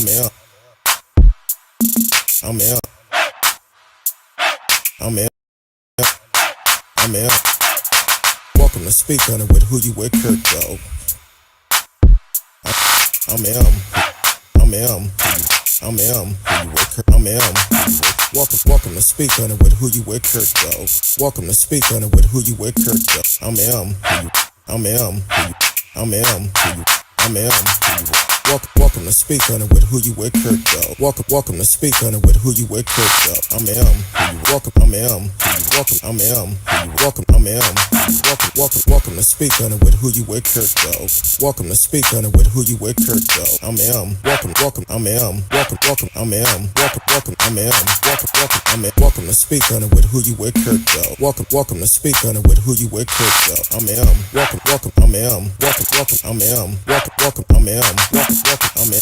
I'm in. I'm in. I'm in. I'm in. Welcome to Speak On It with Who You With Kurt, though. I'm M. I'm M. I'm M. Who you with Kurt? I'm M. Welcome to Speak On It with Who You With Kurt, though. Welcome to Speak On It with Who You With Kurt, though. I'm M. I'm M. I'm M. I'm M. Welcome to Speak On It with Who You With Kurt, though. Welcome to Speak On It with Who You With Kurt, though. I'm M. Welcome. I'm M. Welcome. I'm M. Welcome. I'm M. Welcome to Speak On It with Who You With Kurt, though. Welcome to Speak On It with Who You With Kurt, though. I'm M. Welcome. I'm M. Welcome. I'm M. Welcome. I'm M. I'm M. Welcome to Speak On It with Who You With Kurt, though. Welcome to Speak On It with Who You With Kurt, though. I'm M. Welcome. I'm M. Welcome. I'm M. Welcome. I'm M.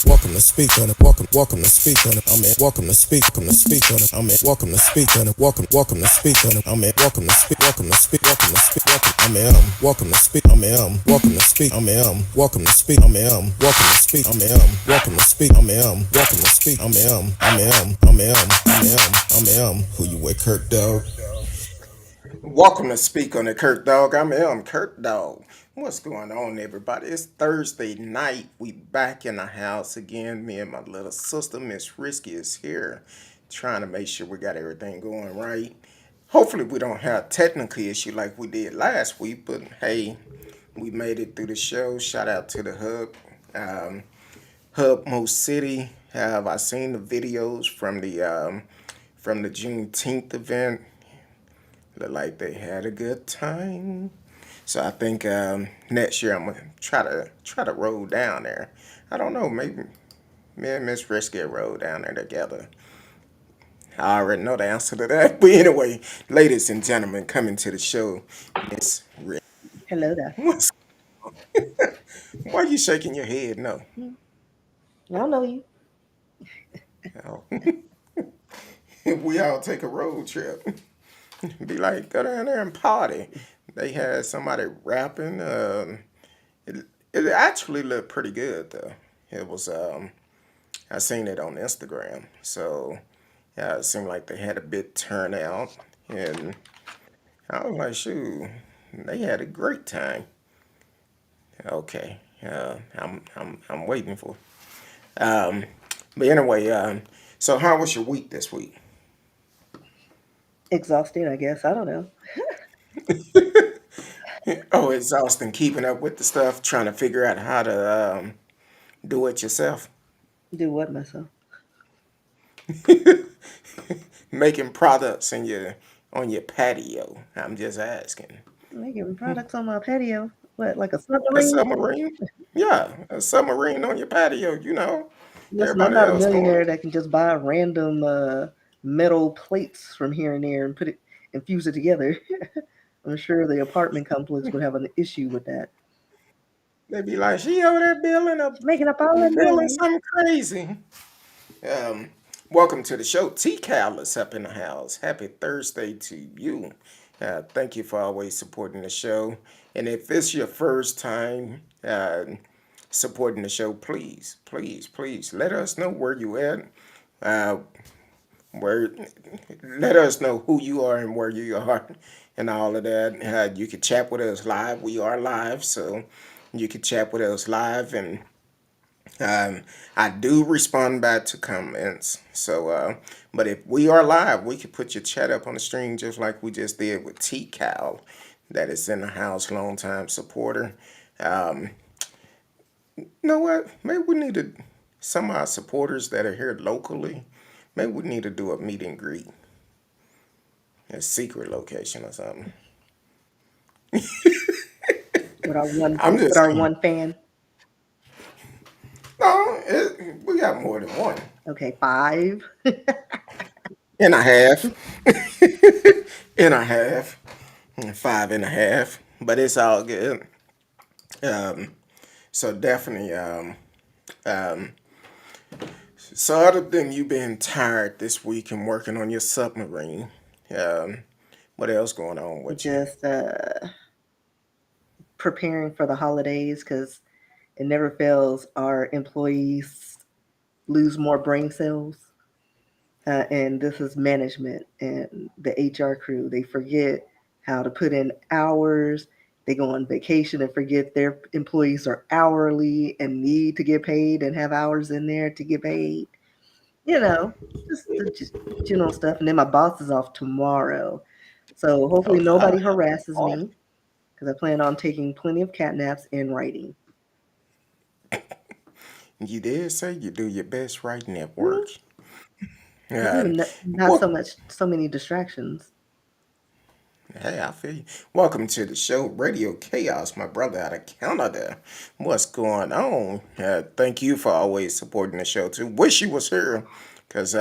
Welcome to Speak On It. Welcome to Speak On It. I'm in. Welcome to Speak On It. I'm in. Welcome to Speak On It. Welcome to Speak On It. I'm in. Welcome to Speak. I'm in. Welcome to Speak. I'm in. Welcome to Speak. I'm in. Welcome to Speak. I'm in. Welcome to Speak. I'm in. Welcome to Speak. I'm in. Welcome to Speak. I'm in. I'm in. Who you with, Kurt, dog? Welcome to Speak On It, Kurt Dog. I'm Kurt Dog. What's going on, everybody? It's Thursday night. We back in the house again. Me and my little sister, Miss Risky, is here, trying to make sure we got everything going right. Hopefully, we don't have a technical issue like we did last week. But hey, we made it through the show. Shout out to the Hub Most City. Have I seen the videos from the Juneteenth event? Look like they had a good time. So I think next year I'm gonna try to roll down there. I don't know, maybe me and Miss Risky roll down there together. I already know the answer to that. But anyway, ladies and gentlemen, coming to the show, Miss Risky. Hello there. What's why are you shaking your head? No. Hmm. I don't know you. Oh. We all take a road trip. Be like, go down there and party. They had somebody rapping. It, it actually looked pretty good though. It was I seen it on Instagram. So yeah, it seemed like they had a big turnout, and I was like, shoot, they had a great time. Okay, I'm waiting for. Um, but anyway, so how was your week this week? Exhausted, I guess. I don't know. Oh, exhausting keeping up with the stuff, trying to figure out how to do it yourself. Do what myself? Making products in your on your patio. I'm just asking. Making products on my patio. What, like a A submarine? submarine? Yeah, a submarine on your patio. Listen, I'm Everybody not a else doing millionaire it. that can just buy random metal plates from here and there and put it and fuse it together. I'm sure the apartment complex would have an issue with that. They be like, she over there She's making up all that building noise. something crazy. Um, welcome to the show. T Cal is up in the house. Happy Thursday to you. Thank you for always supporting the show. And if it's your first time supporting the show, please let us know where you at. Uh, where let us know who you are and where you are and all of that. You can chat with us live. We are live, so you can chat with us live, and I do respond back to comments. So, but if we are live, we could put your chat up on the stream just like we just did with T Cal, that is in the house, long time supporter. Um, you know what? Maybe we need to some of our supporters that are here locally. Maybe we need to do a meet and greet, a secret location or something. With our one I'm with just our saying. one fan. No, we got more than one Okay, five. and a half, and a half, five and a half. But it's all good. Um, so definitely. Um, so other than you being tired this week and working on your submarine, um, what else going on with you? Just preparing for the holidays because it never fails. Our employees lose more brain cells. And this is management and the HR crew. They forget how to put in hours. They go on vacation and forget their employees are hourly and need to get paid and have hours in there to get paid. You know, just the general stuff. And then my boss is off tomorrow. So hopefully Oh, nobody Lord. harasses me because I plan on taking plenty of cat naps and writing. You did say you do your best writing at Mhm. work. Yeah, Um, not what? so many distractions. Hey, I feel you. Welcome to the show, Radio Chaos, my brother out of Canada. What's going on? Thank you for always supporting the show too. Wish you was here, cause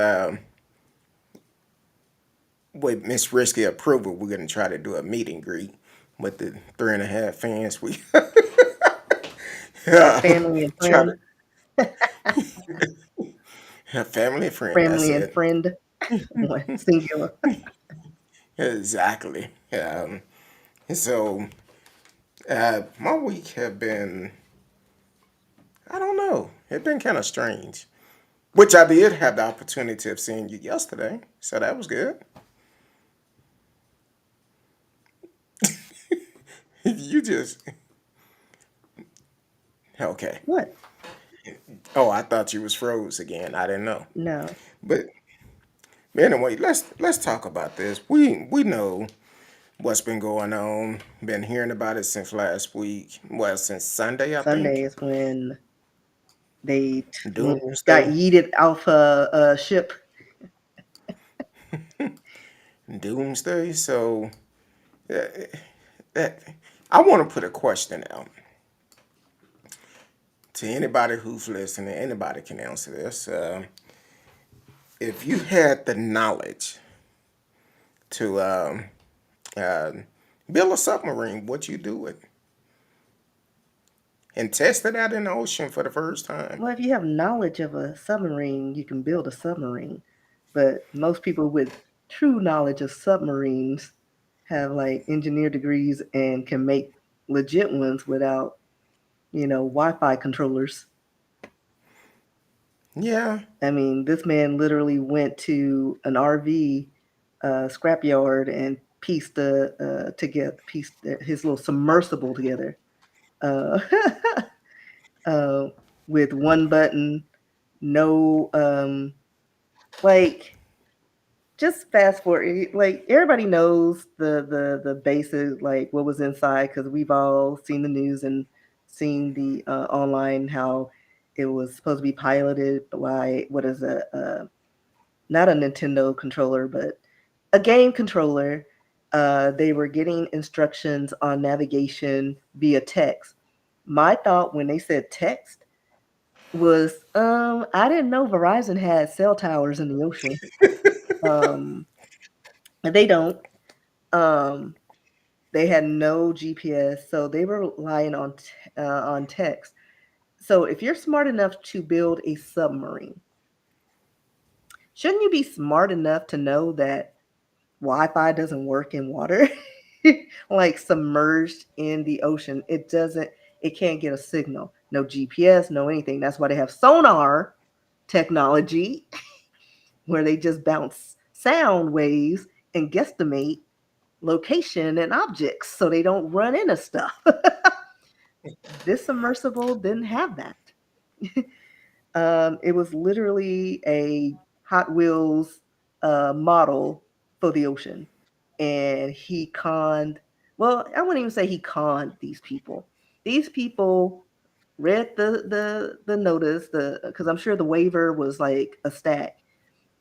with Miss Risky approval, we're gonna try to do a meet and greet with the 3.5 fans. We Our family and try friend, to have family and friend. That's family and it. friend, one singular. Exactly. So my week have been, I don't know, it's been kind of strange. Which I did have the opportunity of seeing you yesterday, so that was good. You just okay. What? Oh, I thought you was froze again. I didn't know. No. But anyway, let's talk about this. We know what's been going on. Been hearing about it since last week. Well, since Sunday, I Sunday think. is when they got Doomsday. yeeted off a ship. Doomsday. So uh, uh, I want to put a question out to anybody who's listening. Anybody can answer this. If you had the knowledge to uh, build a submarine, what you do it and test it out in the ocean for the first time? Well, if you have knowledge of a submarine, you can build a submarine. But most people with true knowledge of submarines have like engineer degrees and can make legit ones without, Wi-Fi controllers. Yeah, I mean, this man literally went to an RV scrapyard and pieced his little submersible together uh, uh, with one button, no like just fast forward. Like everybody knows the basic like what was inside because we've all seen the news and seen the online how it was supposed to be piloted by what is not a Nintendo controller, but a game controller. They were getting instructions on navigation via text. My thought when they said text was, I didn't know Verizon had cell towers in the ocean. Um, they don't. Um, they had no GPS, so they were relying on text. So if you're smart enough to build a submarine, shouldn't you be smart enough to know that Wi-Fi doesn't work in water, like submerged in the ocean. It doesn't. It can't get a signal. No GPS, no anything. That's why they have sonar technology, where they just bounce sound waves and guesstimate location and objects, so they don't run into stuff. This submersible didn't have that. It was literally a Hot Wheels model for the ocean. And he conned, well, I wouldn't even say he conned these people. These people read the notice, because I'm sure the waiver was like a stack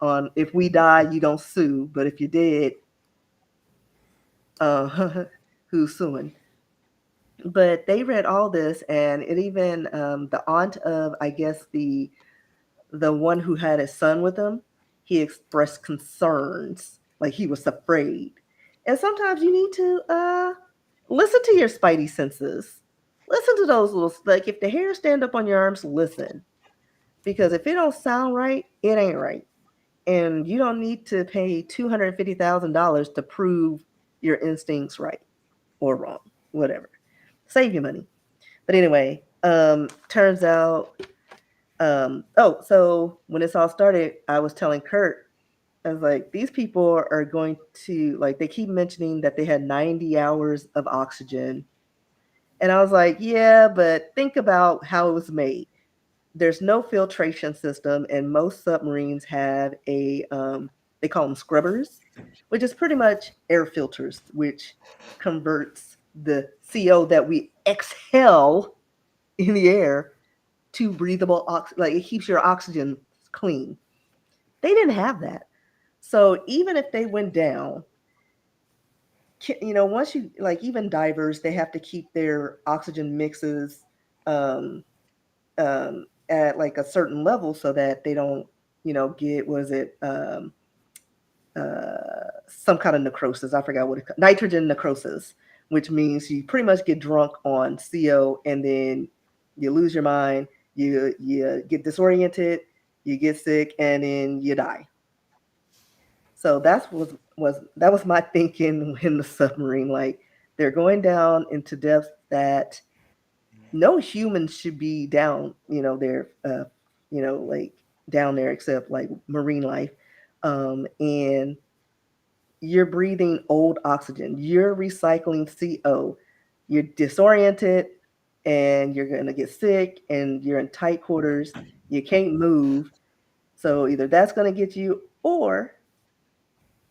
on if we die, you don't sue, but if you did, uh, who's suing? But they read all this, and it even the aunt of I guess the one who had his son with him, he expressed concerns, like he was afraid. And sometimes you need to listen to your spidey senses. Listen to those little like if the hairs stand up on your arms, listen. Because if it don't sound right, it ain't right. And you don't need to pay $250,000 to prove your instincts right or wrong, whatever. Save your money. But anyway, turns out Oh, so when this all started, I was telling Kurt, I was like, these people are going to, like, they keep mentioning that they had 90 hours of oxygen. And I was like, yeah, but think about how it was made. There's no filtration system, and most submarines have they call them scrubbers, which is pretty much air filters, which converts the CO that we exhale in the air to breathable like it keeps your oxygen clean. They didn't have that. So even if they went down, once you like even divers, they have to keep their oxygen mixes um, at like a certain level so that they don't, get was it some kind of necrosis. I forgot what nitrogen necrosis, which means you pretty much get drunk on CO and then you lose your mind, you get disoriented, you get sick, and then you die. So that was my thinking in the submarine. Like they're going down into depths that no humans should be down. There, like down there except like marine life, and you're breathing old oxygen. You're recycling CO. You're disoriented, and you're gonna get sick, and you're in tight quarters. You can't move. So either that's gonna get you, or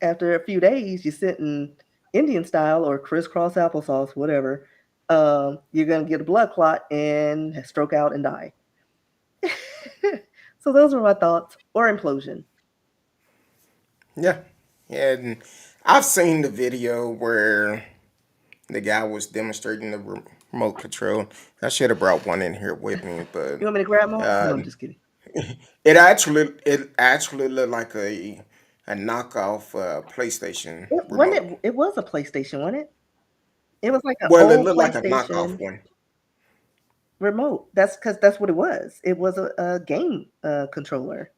after a few days, you're sitting Indian style or crisscross applesauce, whatever. You're gonna get a blood clot and stroke out and die. So those are my thoughts. Or implosion. Yeah. And I've seen the video where the guy was demonstrating the remote control. I should have brought one in here with me, but You want me to grab more? uh, No, I'm just kidding. it actually looked like a knockoff PlayStation It wasn't remote. it. It was a PlayStation, wasn't it? It was like an Well, it old looked like a knockoff PlayStation one. remote. That's because that's what it was. It was a game controller.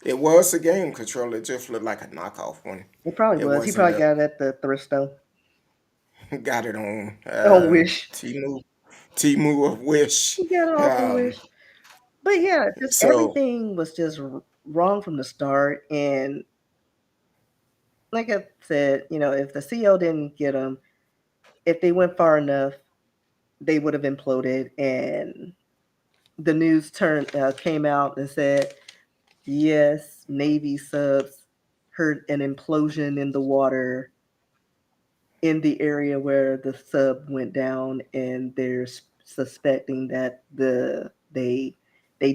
It was a game controller. It just looked like a knockoff one. It probably It was. He wasn't probably a got it at the thrift store. got it on On Wish. Timu of Wish. He got it off of Um, Wish. But yeah, just so everything was just wrong from the start. And like I said, if the CO didn't get them, if they went far enough, they would have imploded. And the news came out and said, yes, Navy subs heard an implosion in the water in the area where the sub went down, and they're suspecting that they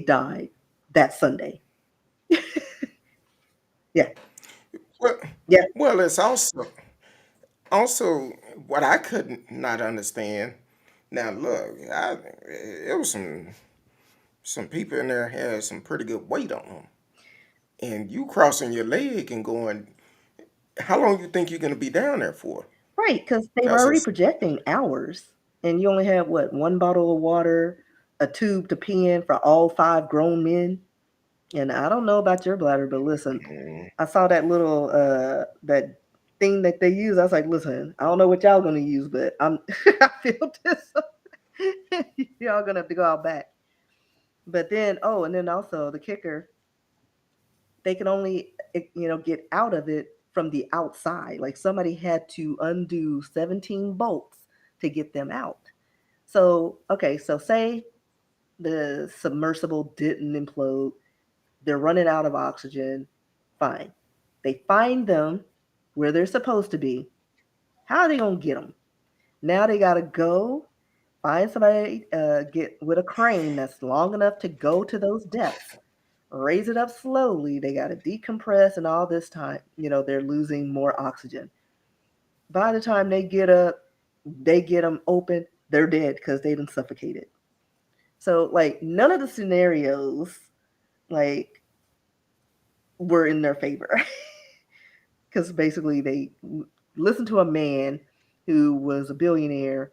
died that Sunday. Yeah, well, yeah, well, it's also what I could not understand. Now look, it was some people in there had some pretty good weight on them, and you crossing your leg and going, how long you think you're gonna be down there for? right. Because they were Cause already it's projecting hours, and you only had what, one bottle of water, a tube to pee in for all five grown men. And I don't know about your bladder, but listen, mm, I saw that little that thing that they use. I was like, listen, I don't know what y'all gonna use, but I'm I feel this. Y'all gonna have to go out back. But then, oh, and then also the kicker, they can only get out of it from the outside. Like somebody had to undo 17 bolts to get them out. So okay, so say the submersible didn't implode, they're running out of oxygen. Fine. They find them where they're supposed to be. How are they going to get them? Now they got to go find somebody, get with a crane that's long enough to go to those depths, raise it up slowly. They got to decompress, and all this time, they're losing more oxygen. By the time they get up, they get them open, they're dead because they done suffocated. So, like, none of the scenarios, like, were in their favor. Because basically they listened to a man who was a billionaire,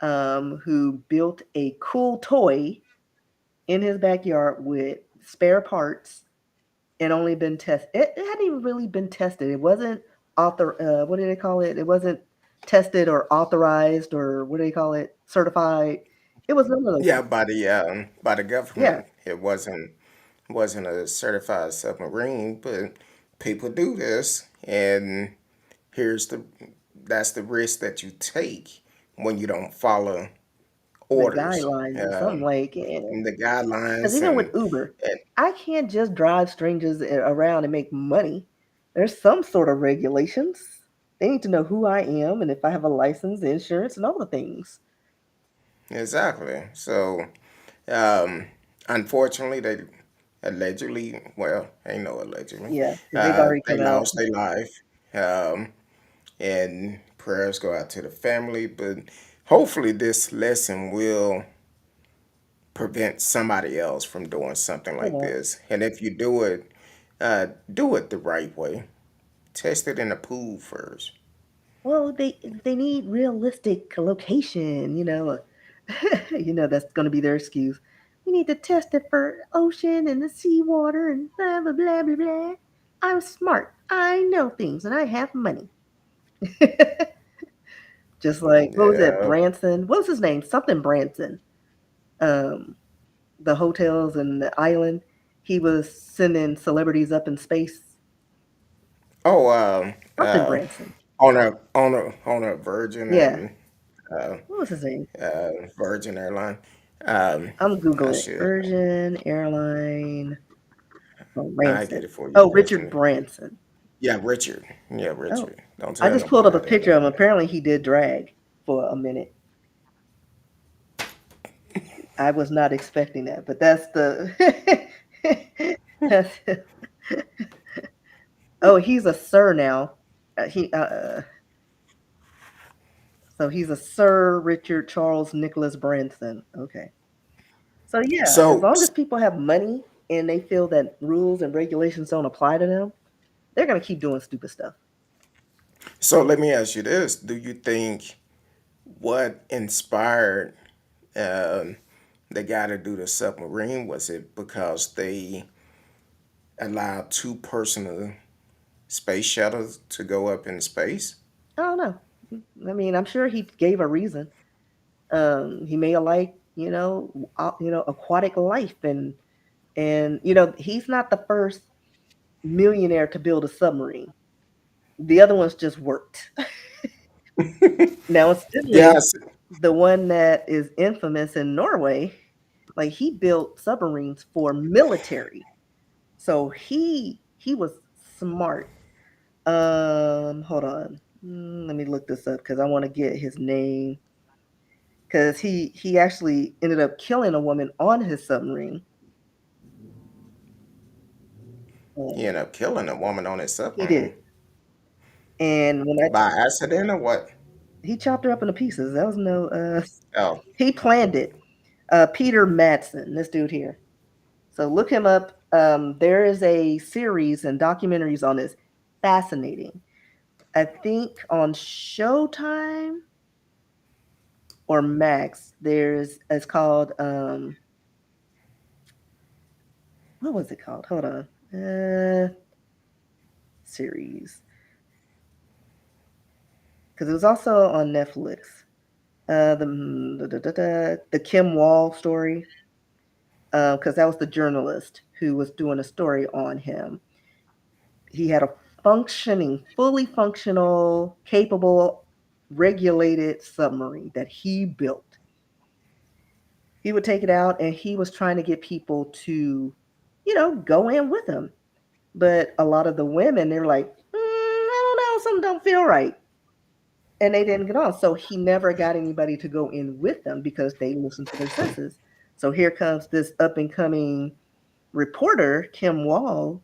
who built a cool toy in his backyard with spare parts and only been tested. It hadn't even really been tested. It wasn't what do they call it? It wasn't tested or authorized, or what do they call it? Certified. It was none of those yeah, things. by the Yeah, government. It wasn't a certified submarine, but people do this, and here's the that's the risk that you take when you don't follow The orders, guidelines or something like, and the because guidelines, even with Uber, and I can't just drive strangers around and make money. There's some sort of regulations. They need to know who I am and if I have a license, insurance, and all the things. exactly. So, um, unfortunately, they allegedly, well, ain't no allegedly, Yeah, because they've already they come out. lost their life. Um, and prayers go out to the family. But hopefully, this lesson will prevent somebody else from doing something It like won't. this. And if you do it the right way. Test it in the pool first. Well, they need realistic location. That's going to be their excuse. We need to test it for ocean and the seawater and blah blah blah blah blah. I'm smart. I know things and I have money. Just like what was it, Yeah. Branson? What was his name? Something Branson. Um, the hotels and the island. He was sending celebrities up in space. Oh, Something Branson. on a Virgin Yeah. and uh, What was his name? Virgin airline. Um, I'm I googling it. should Virgin Airline I get Branson. it for you. Oh, Just Richard Branson. yeah, Richard. Yeah, Oh, Richard. Don't I tell just pulled up nobody a that picture of him. name. Apparently, he did drag for a minute. I was not expecting that, but that's the. that's, oh, he's a sir now. So he's a Sir Richard Charles Nicholas Branson. Okay. So yeah, as So, long as people have money and they feel that rules and regulations don't apply to them, they're gonna keep doing stupid stuff. so let me ask you this: do you think what inspired um, the guy to do the submarine, was it because they allowed two personal space shuttles to go up in space? I don't know. I mean, I'm sure he gave a reason. He may have liked, aquatic life, and he's not the first millionaire to build a submarine. The other ones just worked. Now, incidentally, Yes. the one that is infamous in Norway, like he built submarines for military, so he was smart. Hold on. Let me look this up because I want to get his name. Because he actually ended up killing a woman on his submarine. He Um, ended up killing a woman on his he submarine did, and when I by accident or what? he chopped her up into pieces. That was no. Oh, He planned it. Peter Madsen, this dude here. So look him up. There is a series and documentaries on this. Fascinating. I think on Showtime or Max, there's it's called what was it called? Hold on. Series, because it was also on Netflix. The Kim Wall story, because that was the journalist who was doing a story on him. He had a fully functional, capable, regulated submarine that he built. He would take it out and he was trying to get people to, go in with him. But a lot of the women, they're like, I don't know, something don't feel right. And they didn't get on. So he never got anybody to go in with them because they listened to their senses. So here comes this up and coming reporter, Kim Wall,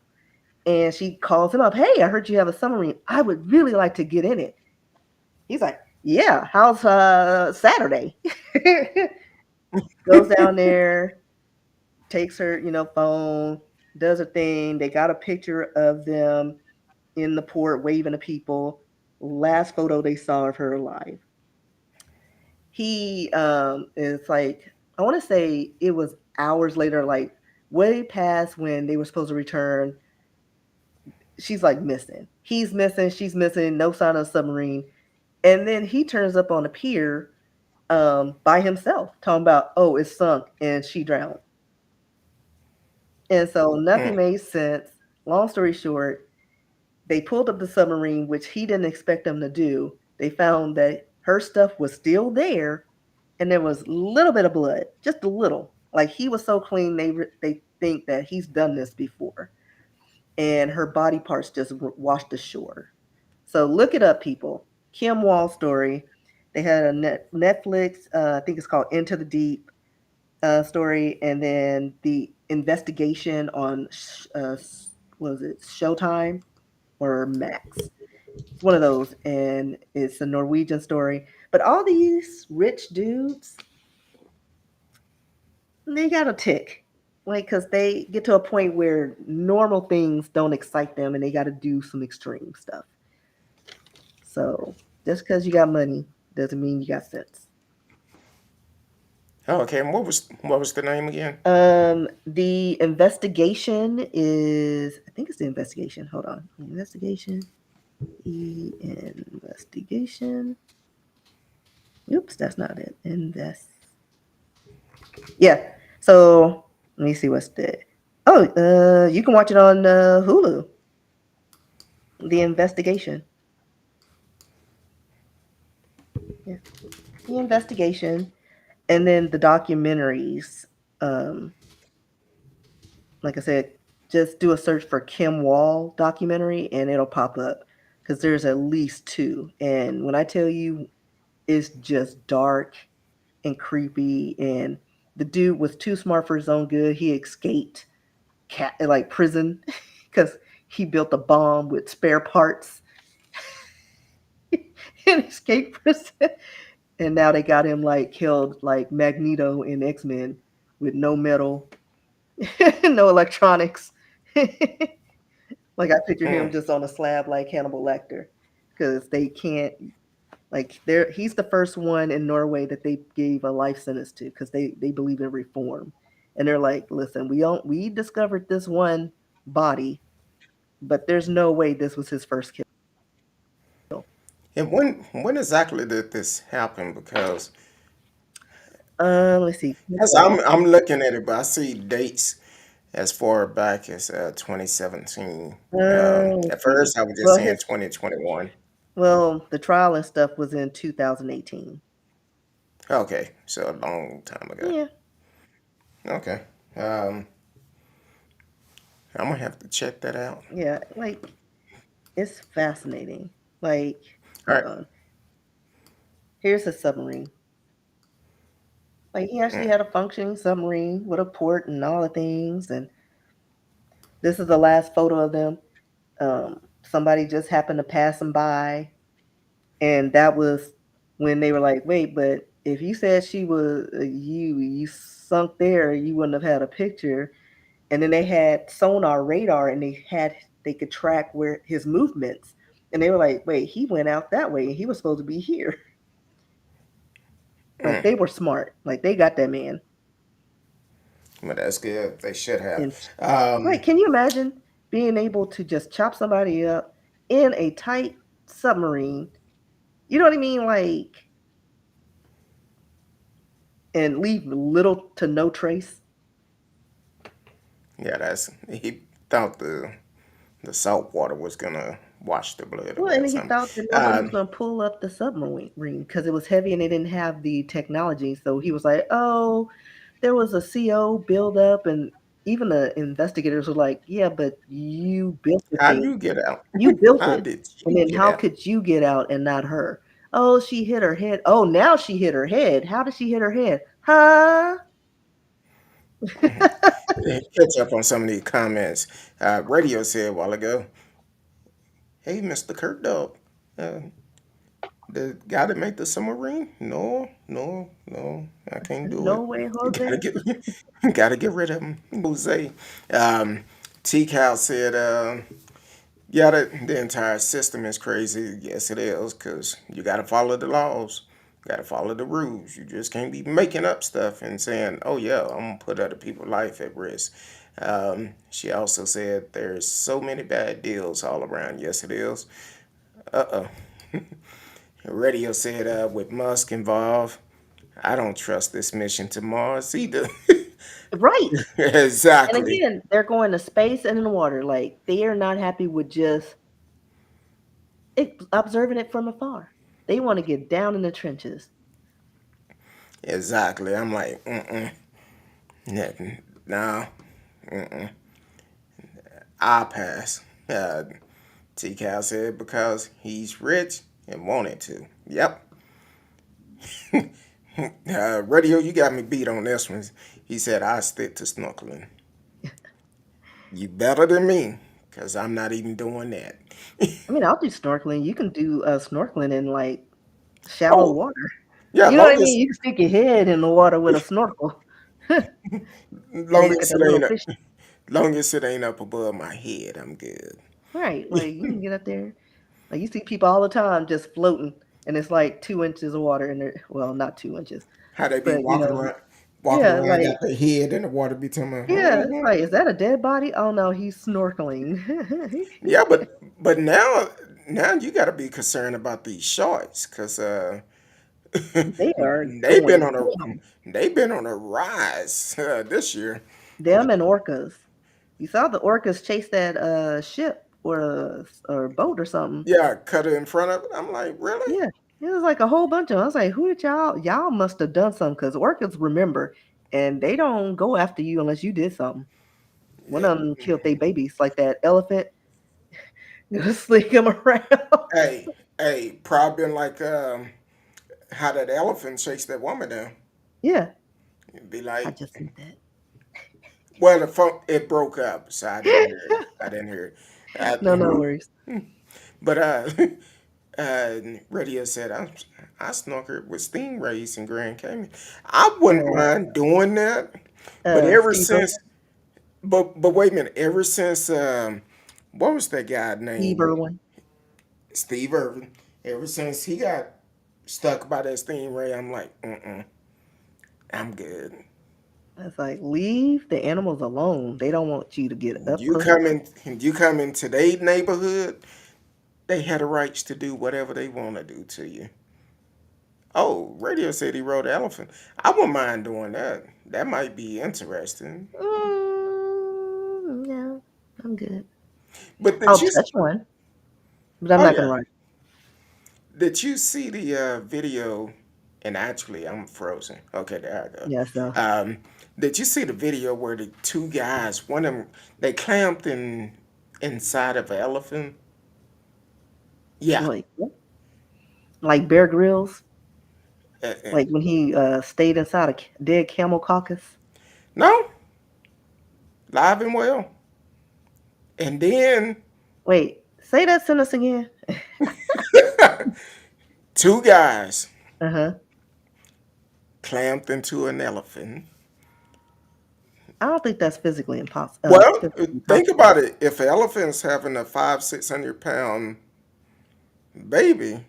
and she calls him up. Hey, I heard you have a submarine. I would really like to get in it. He's like, yeah, how's Saturday? Goes down there, takes her, phone, does a thing. They got a picture of them in the port waving to people. Last photo they saw of her alive. He is like, I want to say it was hours later, like way past when they were supposed to return. She's like missing. He's missing. She's missing. No sign of a submarine. And then he turns up on the pier by himself, talking about, oh, it's sunk and she drowned. And so nothing Mm. made sense. Long story short, they pulled up the submarine, which he didn't expect them to do. They found that her stuff was still there, and there was a little bit of blood, just a little. Like he was so clean, they think that he's done this before, and her body parts just washed ashore. So look it up, people. Kim Wall story. They had a Netflix. I think it's called Into the Deep story, and then the investigation on what was it, Showtime or Max? It's one of those, and it's a Norwegian story. But all these rich dudes, they got a tick, like because they get to a point where normal things don't excite them, and they got to do some extreme stuff. So just because you got money doesn't mean you got sense. Oh, okay. And what was the name again? The investigation is, I think it's the investigation. Hold on, investigation, investigation. Oops, that's not it. Yeah. So let me see what's the. Oh, you can watch it on Hulu. The investigation. Yeah, the investigation, and then the documentaries. Um, like I said, just do a search for Kim Wall documentary, and it'll pop up because there's at least two. And when I tell you, it's just dark and creepy, and the dude was too smart for his own good. He escaped like prison because he built a bomb with spare parts and escaped prison. And now they got him like killed like Magneto in X-Men with no metal, no electronics. Like I picture him Mm. just on a slab like Hannibal Lecter, because they can't like there. He's the first one in Norway that they gave a life sentence to because they believe in reform, and they're like, listen, we discovered this one body, but there's no way this was his first kill. And when exactly did this happen? Because Let's see. as I'm looking at it, but I see dates as far back as 2017. Let's At see. first, I was just Well, saying his 2021. the trial and stuff was in 2018. Okay, so a long time ago. Yeah, Okay, um, I'm gonna have to check that out. yeah. Like it's fascinating. Like, All hold right. on. Here's a submarine. Like he actually Mm. had a functioning submarine with a port and all the things. And this is the last photo of them. Somebody just happened to pass them by, and that was when they were like, "Wait, but if you said she was you sunk there, you wouldn't have had a picture." And then they had sonar radar, and they could track where his movements, and they were like, "Wait, he went out that way, and he was supposed to be here." Like Mm. they were smart. Like they got that man. But that's good. They should have. And Um, like, can you imagine being able to just chop somebody up in a tight submarine? You know what I mean? Like, and leave little to no trace. yeah, that's he thought the salt water was gonna wash the blood Well, away and or he something. thought that nobody was Um, going to pull up the submarine because it was heavy and they didn't have the technology. So he was like, "Oh, there was a CO buildup," and even the investigators were like, "Yeah, but you built the how thing. you get out? You built How it, did and you then get how out? could you get out and not her?" Oh, she hit her head. Oh, now she hit her head. How did she hit her head? Huh? Catch up on some of these comments. Radio said a while ago, "Hey, Mr. Kurt Dog, uh, the guy that made the submarine? No, no, no, I can't do No it. way, You gotta Jose. get, gotta get rid of him." Jose, T. Cal said, "Yeah, the entire system is crazy. Yes, it is, cause you gotta follow the laws." Got to follow the rules. You just can't be making up stuff and saying, "Oh yeah, I'm gonna put other people's life at risk." She also said there's so many bad deals all around. Yes, it is. Uh oh. Radio said with Musk involved, I don't trust this mission to Mars either. Right. And Exactly. again, they're going to space and in the water. Like they are not happy with just observing it from afar. They want to get down in the trenches. Exactly. I'm like, no, I'll pass. T Cal said because he's rich and wanted to. Yep. Radio, you got me beat on this one. He said, I stick to snorkeling. You better than me, because I'm not even doing that. I mean, I'll do snorkeling. You can do snorkeling in like shallow Oh, water. yeah, You know what I mean? You can stick your head in the water with a snorkel and look at longest the it little ain't up, fish. longest it ain't up above my head, I'm good. Right. Like you can get up there. Like you see people all the time just floating and it's like 2 inches of water in there. Well, not 2 inches. How they be But walking yeah, around, got like their head in the water, be telling me, yeah, it's like, is that a dead body? Oh no, he's snorkeling. yeah, but now you got to be concerned about these sharks, cause They are they've been going on a down. they've been on a rise this year. Them and orcas. You saw the orcas chase that ship or boat or something. Yeah, cut it in front of it. I'm like, really? Yeah. It was like a whole bunch of them. I was like, who did y'all must have done something because orcas remember and they don't go after you unless you did something. One Yeah. of them killed their babies, like that elephant. Just slick them around. Hey, hey, probably been like how that elephant chased that woman down. Yeah, It'd be I like, just seen that. well, the phone it broke up, so I didn't hear it. I didn't hear it. No, I, no worries. but Radio said I snorkeled with stingrays in Grand Canyon. I wouldn't Uh, mind doing that, but ever Steve Irwin. since, but wait a minute, ever since what was that guy Steve named Irwin. Steve Irvin? Ever since he got stuck by that stingray, I'm like, I'm good. It's like leave the animals alone. They don't want you to get up You close and come personal. in, you come in today's neighborhood, they had the rights to do whatever they want to do to you. Oh, Radio said he rode an elephant. I wouldn't mind doing that. That might be interesting. No, I'm good. But I'll touch one, but I'm oh not gonna yeah, ride. did you see the video? And actually, I'm frozen. Okay, there I go. Yeah, so Did you see the video where the two guys, one of them, they clamped inside of an elephant? Yeah. like what? Like Bear Grylls, Uh, uh, like when he stayed inside a dead camel carcass. no, live and well. And then Wait, say that sentence again. two guys Uh huh. clamped into an elephant. I don't think that's physically impossible. Well, Physically think possible. about it. If an elephant's having a 600 pound baby,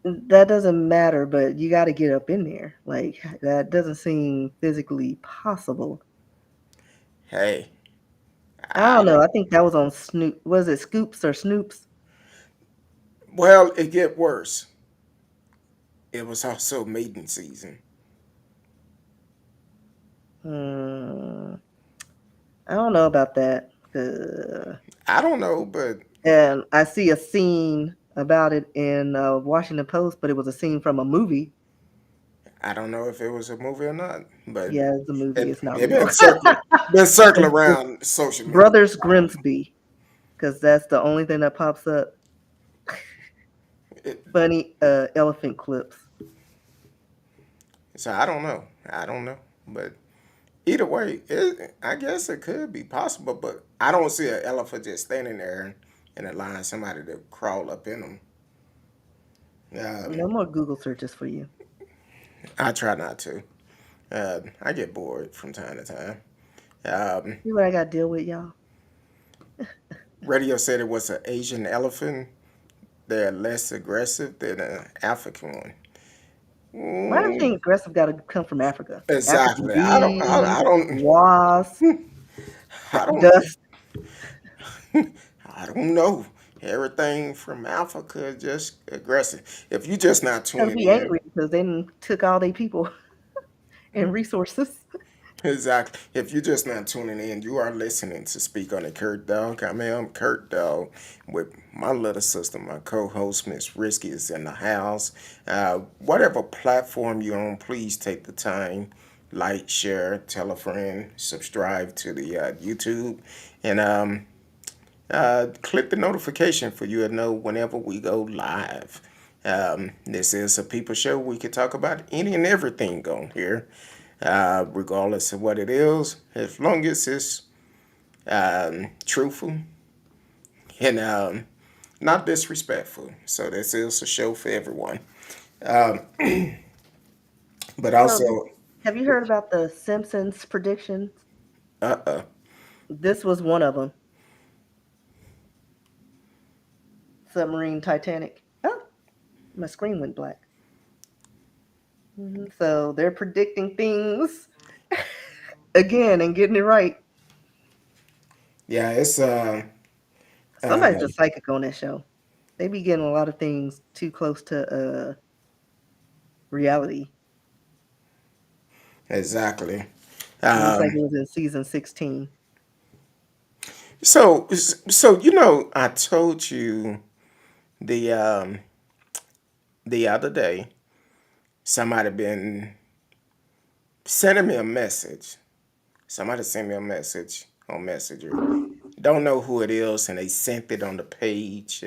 That doesn't matter, but you got to get up in there. Like that doesn't seem physically possible. hey, I I don't know. don't. I think that was on Snoop. Was it Scoops or Snoops? Well, it get worse. It was also mating season. Hmm. I don't know about that. I don't know, but And I see a scene about it in Washington Post, but it was a scene from a movie. I don't know if it was a movie or not. But Yeah, it's a movie. It's not it real. been circling It's around social media. Brothers Grimsby, because that's the only thing that pops up. It, Funny elephant clips. so I don't know. I don't know, but either way, I guess it could be possible. But I don't see an elephant just standing there and allowing somebody to crawl up in them. No more Google searches for you. I try not to. I get bored from time to time. Um, See what I got to deal with, y'all. Radio said it was an Asian elephant. They're less aggressive than an African one. Why do you Mm, think aggressive got to come from Africa? African exactly. I don't. bees, I don't. wasps, I don't. dust. I don't know. Everything from Africa is just aggressive. If you just not Gotta tuning be in, angry because they done took all their people and resources. Exactly. If you're just not tuning in, you are listening to Speak on the Kurt Dog. I mean, I'm Kurt Dog with my little sister, my co-host, Miss Risky, is in the house. Whatever platform you're on, please take the time, like, share, tell a friend, subscribe to the YouTube, and click the notification for you to know whenever we go live. This is a people show. We can talk about any and everything on here, regardless of what it is, as long as it's truthful and not disrespectful. So this is a show for everyone. Um, but So, also, have you heard about the Simpsons predictions? uh, This was one of them. Submarine, Titanic. Oh, my screen went black. So they're predicting things again and getting it right. yeah, it's uh, Somebody's a psychic on that show. They be getting a lot of things too close to reality. exactly. It looks like Um, it was in season 16. so I told you the the other day somebody been sending me a message. Somebody sent me a message on Messenger. Don't know who it is, and they sent it on the page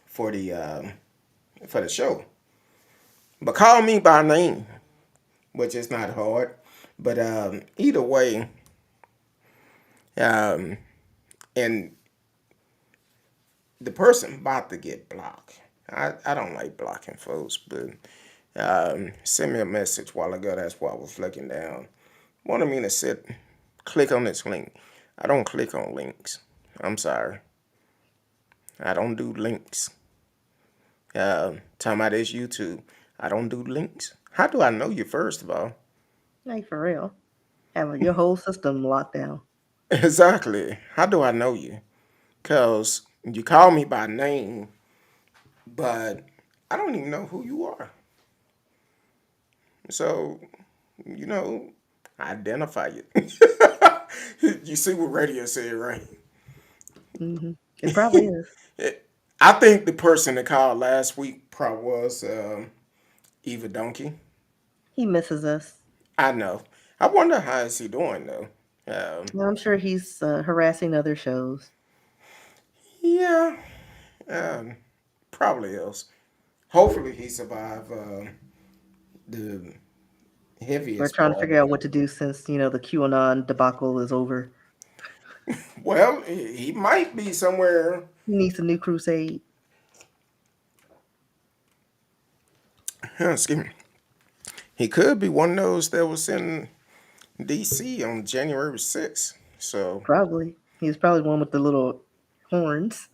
for the show. But call me by name, which is not hard. But either way, um, and the person about to get blocked. I don't like blocking folks, but send me a message while ago. That's why I was looking down. Wanted me to click on this link. I don't click on links. I'm sorry. I don't do links. Talking about this YouTube. I don't do links. How do I know you, first of all? Like for real. Have your whole system locked down. Exactly. How do I know you? Because you call me by name, but I don't even know who you are. So, you know, identify you. You see what radio said, right? hmm It probably is. I think the person that called last week probably was Eva Donkey. He misses us. I know. I wonder how is he doing though. Well, I'm sure he's harassing other shows. Yeah, um, probably is. Hopefully he survived the We're heaviest trying to part figure of out it. what to do since, the QAnon debacle is over. Well, he might be somewhere. He needs a new crusade. Excuse me. He could be one of those that was in D.C. on January 6th. So Probably. He's probably the one with the little horns.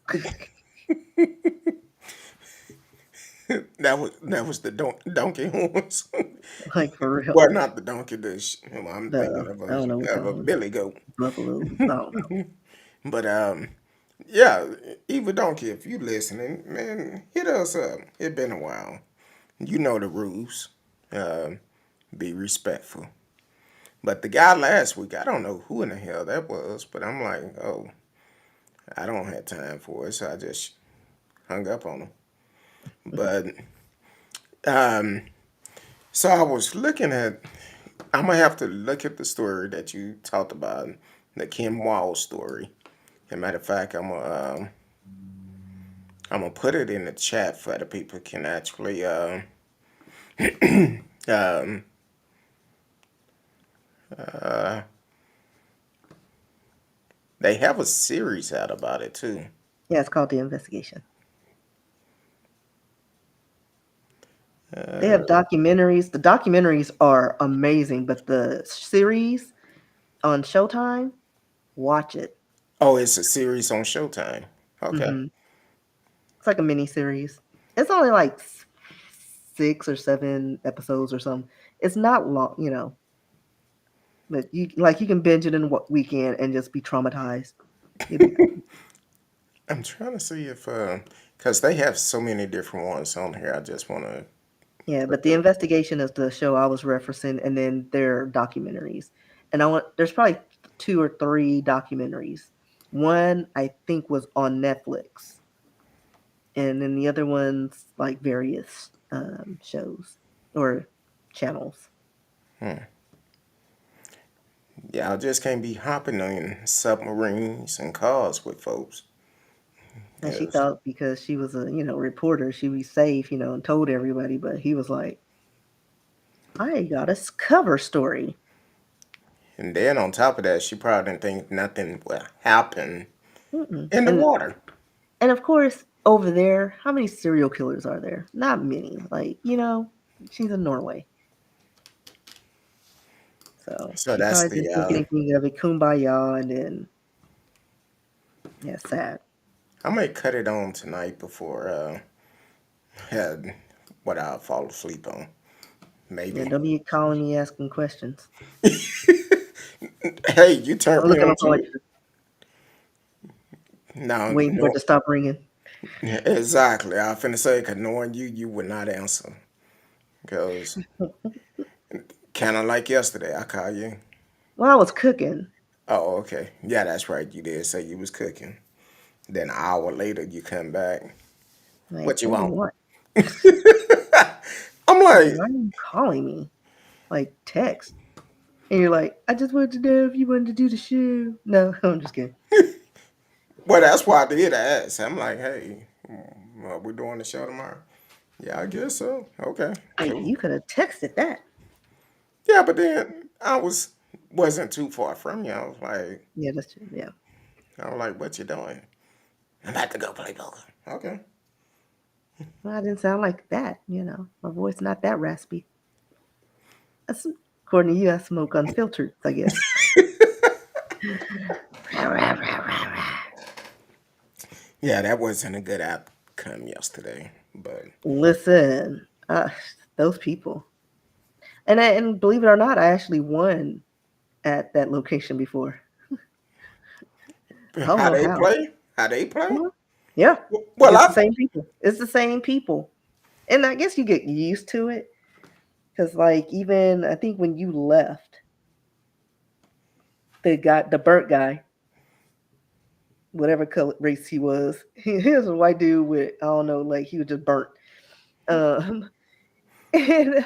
that was the donkey horns. Like for real. Well, not the donkey. I'm thinking of I don't know what a call them. billy goat. Buffaloes. I don't know. But yeah, Eva Donkey, if you listening, man, hit us up. It been a while. You know the rules. Um, be respectful. But the guy last week, I don't know who in the hell that was, but I'm like, oh, I don't have time for it, so I just hung up on him. But um, so I was looking at. I'm gonna have to look at the story that you talked about, the Kim Wall story. As a matter of fact, I'm gonna put it in the chat for the people can actually um, uh, they have a series out about it too. Yeah, it's called The Investigation. They have Uh, documentaries. The documentaries are amazing, but the series on Showtime, watch it. oh, it's a series on Showtime. Okay. hmm It's like a mini series. It's only like 6 or 7 episodes or something. It's not long. But you can binge it in a weekend and just be traumatized. You'll be fine. I'm trying to see if because they have so many different ones on here. I just want to Yeah, But but the investigation is the show I was referencing, and then their documentaries. And I want there's probably two or three documentaries. One I think was on Netflix, and then the other ones like various shows or channels. y'all just can't be hopping on submarines and cars with folks. And she Yes. thought because she was a reporter, she'd be safe, and told everybody. But he was like, "I got a cover story." And then on top of that, she probably didn't think nothing would happen Mm-mm. in the water. And of course, over there, how many serial killers are there? Not many. Like, she's in Norway. So So she that's probably the didn't think anything of it. Kumbaya, and then, yeah, sad. I might cut it on tonight before had what I'll fall asleep on. Yeah, Maybe. don't be calling me asking questions. Hey, you turned Don't me look at my on phone like too. this, No, waiting for it no, to stop ringing. exactly. I finna say, cause knowing you, you would not answer. Cause kind of like yesterday, I call you. Well, I was cooking. Oh, okay. Yeah, that's right. You did say you was cooking. Then an hour later, you come back. Like, What you what do you want? want? I'm Like, like, why are you calling me? Like, text. And you're like, I just wanted to know if you wanted to do the show. No, I'm just kidding. well, that's why I did ask. I'm like, hey, we doing the show tomorrow? Yeah, I guess so. Okay, Like, cool. you could have texted that. Yeah, but then wasn't too far from you. Yeah, that's true. Yeah. I was like, what you doing? I'm about to go play poker. Okay. Well, I didn't sound like that. My voice not that raspy. That's, according to you, I smoke unfiltered, I guess. Yeah, that wasn't a good outcome yesterday, but Listen, those people. And believe it or not, I actually won at that location before. I don't how know they how. play? How they play? Mhm. Yeah, Well, it's the I same people. It's the same people. And I guess you get used to it because, like, even I think when you left, the burnt guy, whatever color race he was, he was a white dude with, I don't know, like he was just burnt. Um, and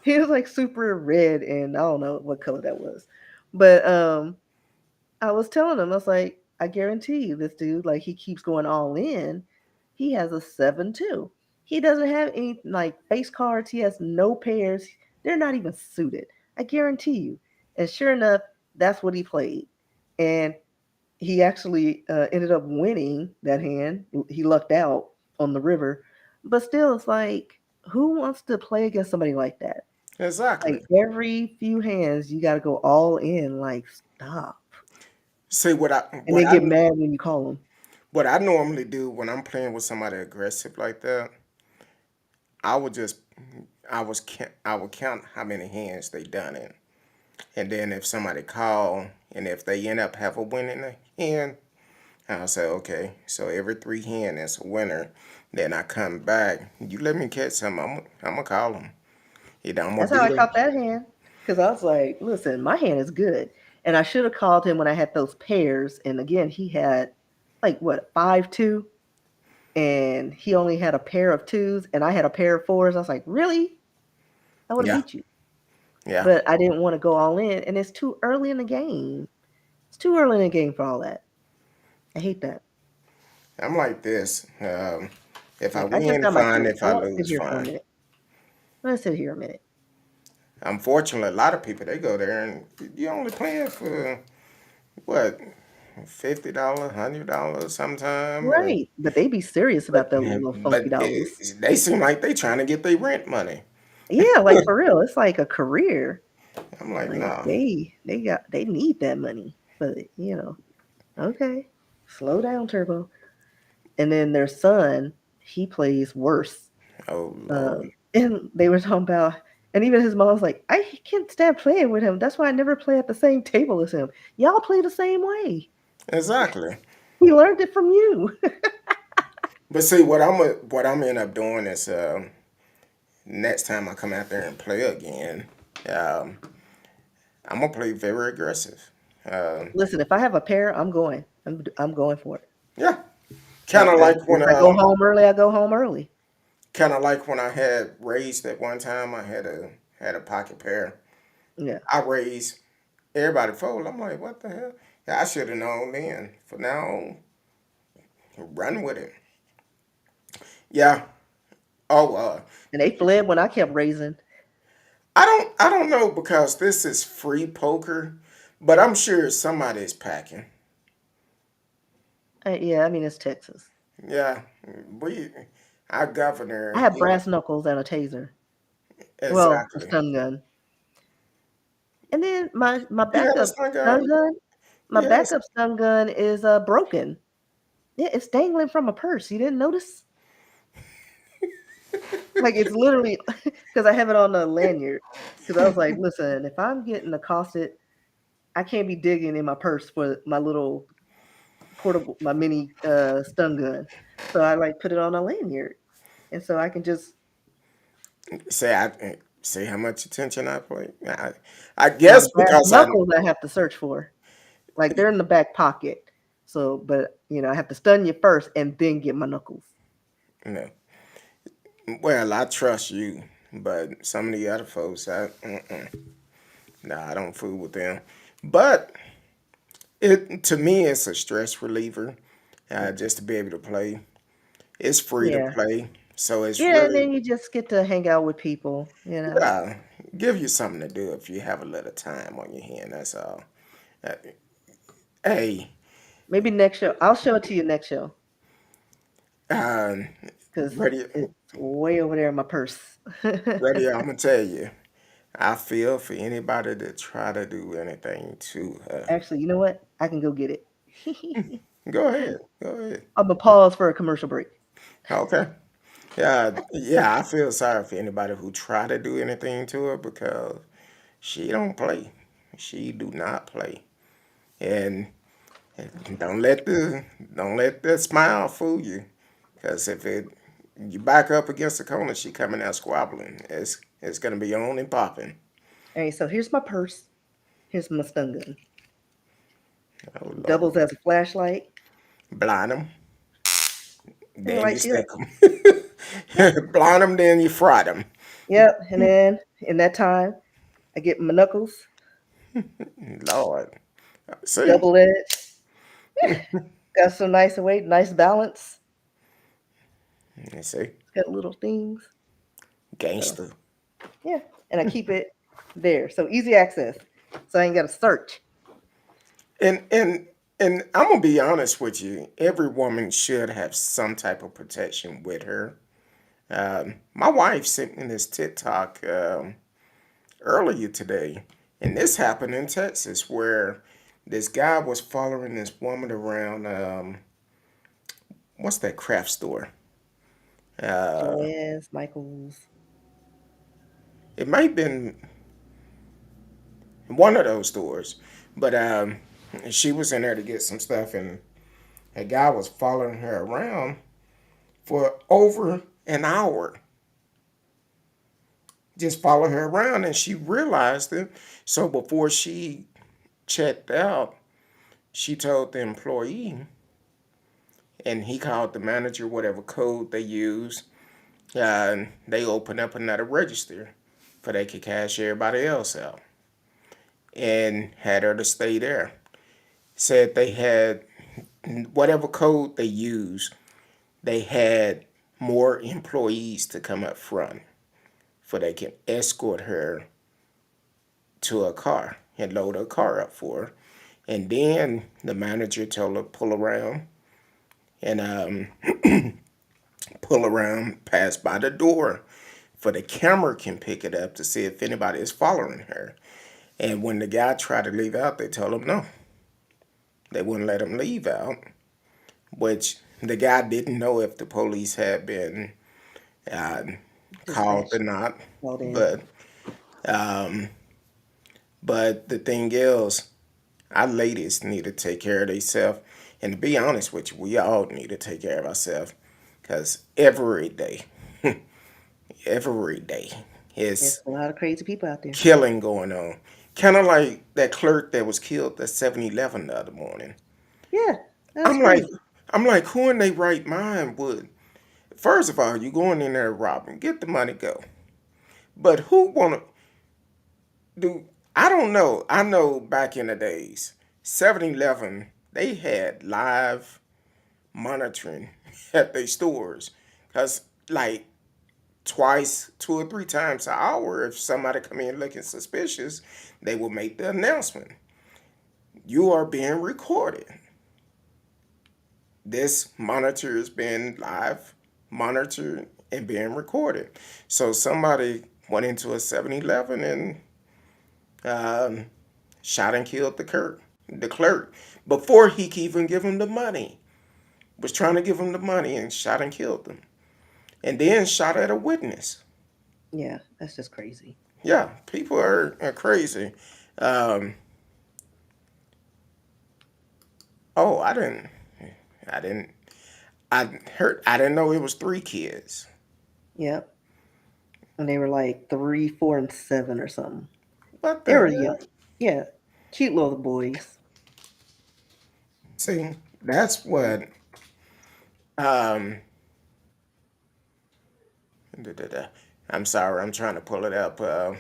he was like super red, and I don't know what color that was, but I was telling him, I was like, I guarantee you, this dude, like, he keeps going all in. He has a 7-2. He doesn't have any like face cards. He has no pairs. They're not even suited. I guarantee you. And sure enough, that's what he played. And he actually ended up winning that hand. He lucked out on the river. But still, it's like, who wants to play against somebody like that? exactly. Like, every few hands, you got to go all in. Like, stop. See And then get mad when you call them. what I normally do when I'm playing with somebody aggressive like that, I would just I would count how many hands they done it, and then if somebody call and if they end up have a winning hand, I'll say okay. So every three hand is a winner. Then I come back. You let me catch some. I'm gonna call them. Either I'm gonna That's how beat I them. caught that hand. Because I was like, listen, my hand is good. And I should have called him when I had those pairs. And again, he had like what, 5-2? And he only had a pair of twos, and I had a pair of fours. I was like, really? I would have Yeah, beat you. yeah. But I didn't want to go all in. And it's too early in the game. It's too early in the game for all that. I hate that. I'm like this. If I Like, I just win, got my fine. three. If I I want to sit lose, here for a fine. minute. Let's sit here a minute. Unfortunately, a lot of people they go there and you only playing for what $50, $100 sometime, Right. But they be serious but about their little funky but dollars. they seem like they trying to get their rent money. Yeah, like for real. It's like a career. I'm like, Like nah, they need that money. But okay. Slow down, Turbo. And then their son, he plays worse. oh Lord, And they were talking about, and even his mom was like, I can't stand playing with him. That's why I never play at the same table as him. Y'all play the same way. exactly. He learned it from you. But see, what I'm end up doing is next time I come out there and play again, um, I'm gonna play very aggressive. Um, Listen, if I have a pair, I'm going. I'm going for it. yeah, kind of And like if when I go home early, I go home early. I had raised at one time. I had a pocket pair. Yeah. I raised everybody fold. I'm like, what the hell? Yeah, I should have known then. For now, run with it. Yeah. Oh, And they fled when I kept raising. I don't know because this is free poker, but I'm sure somebody's packing. Yeah, I mean it's Texas. Yeah, we, our I governor, have brass knuckles and a taser. Well, a exactly. stun gun. And then my You have a backup stun gun? stun gun, my Yes. backup stun gun is broken. Yeah, it's dangling from a purse. You didn't notice? Like it's literally because I have it on a lanyard. Because I was like, listen, if I'm getting accosted, I can't be digging in my purse for my little portable, my mini stun gun. So I like put it on a lanyard, and so I can just Say say how much attention I pay. I now guess brass because I knuckles I have to search for. Like they're in the back pocket. So, but I have to stun you first and then get my knuckles. you know. Well, I trust you, but some of the other folks, nah, I don't fool with them. But it to me, it's a stress reliever, just to be able to play. It's free to Yeah. play, so it's Yeah, and really then you just get to hang out with people. give you something to do if you have a little time on your hand. That's all. Uh, hey, Maybe next show. I'll show it to you next show um, because ready, it's way over there in my purse. ready. I'm gonna tell you. I feel for anybody that try to do anything to her. Actually, you know what? I can go get it. Go ahead. Go ahead. I'm gonna pause for a commercial break. Okay. Yeah, yeah. I feel sorry for anybody who try to do anything to her because she don't play. She do not play. And don't let the smile fool you. Because if it you back up against the corner, she coming out squabbling. It's gonna be on and popping. All right, so here's my purse. Here's my stun gun. Oh Lord, Doubles as a flashlight. blind them, And it then you lights you up. stick Yep. them. Blind them, then you fry them. Yep. And then in that time, I get my knuckles, Lord, see, double edged. Got some nice weight, nice balance. you see, It's got little things. So gangster. yeah. And I keep it there. So easy access. So I ain't gotta search. And and and I'm gonna be honest with you. Every woman should have some type of protection with her. My wife sent me this TikTok earlier today, and this happened in Texas where this guy was following this woman around. What's that craft store? Uh, Joanne's, Michael's. it might have been one of those stores, but she was in there to get some stuff, and a guy was following her around for over an hour. Just follow her around, and she realized it. So before she checked out, she told the employee, and he called the manager, whatever code they use, and they opened up another register for they could cash everybody else out, and had her to stay there. Said they had whatever code they used, they had more employees to come up front for they can escort her to a car and load her car up for her. And then the manager told her pull around and pull around, pass by the door for the camera can pick it up to see if anybody is following her. And when the guy tried to leave out, they told him no. They wouldn't let him leave out, which the guy didn't know if the police had been uh, called or Dispatched, not. called in. But but the thing is, our ladies need to take care of themselves. And to be honest with you, we all need to take care of ourselves. Because every day, every day. There's It's a lot of crazy people out there. killing going on. Kind of like that clerk that was killed at 7-Eleven the other morning. Yeah, that's I'm like, crazy. I'm like, who in their right mind would? First of all, you going in there robbing, get the money, go. But who wanna do? I don't know. I know back in the days, 7-Eleven they had live monitoring at their stores, cause like twice, 2 or 3 times an hour, if somebody come in looking suspicious, they will make the announcement. You are being recorded. This monitor is being live monitored and being recorded. So somebody went into a 7-Eleven and um, shot and killed the clerk, before he could even give him the money. Was trying to give him the money and shot and killed him. And then shot at a witness. Yeah, that's just crazy. Yeah, people are crazy. Um, oh, I didn't, I didn't know it was 3 kids. Yep. And they were like 3, 4, and 7 or something. What They the were young. hell? Yeah, cute little boys. See, that's what. Um, da, da, da. I'm sorry, I'm trying to pull it up. Uh,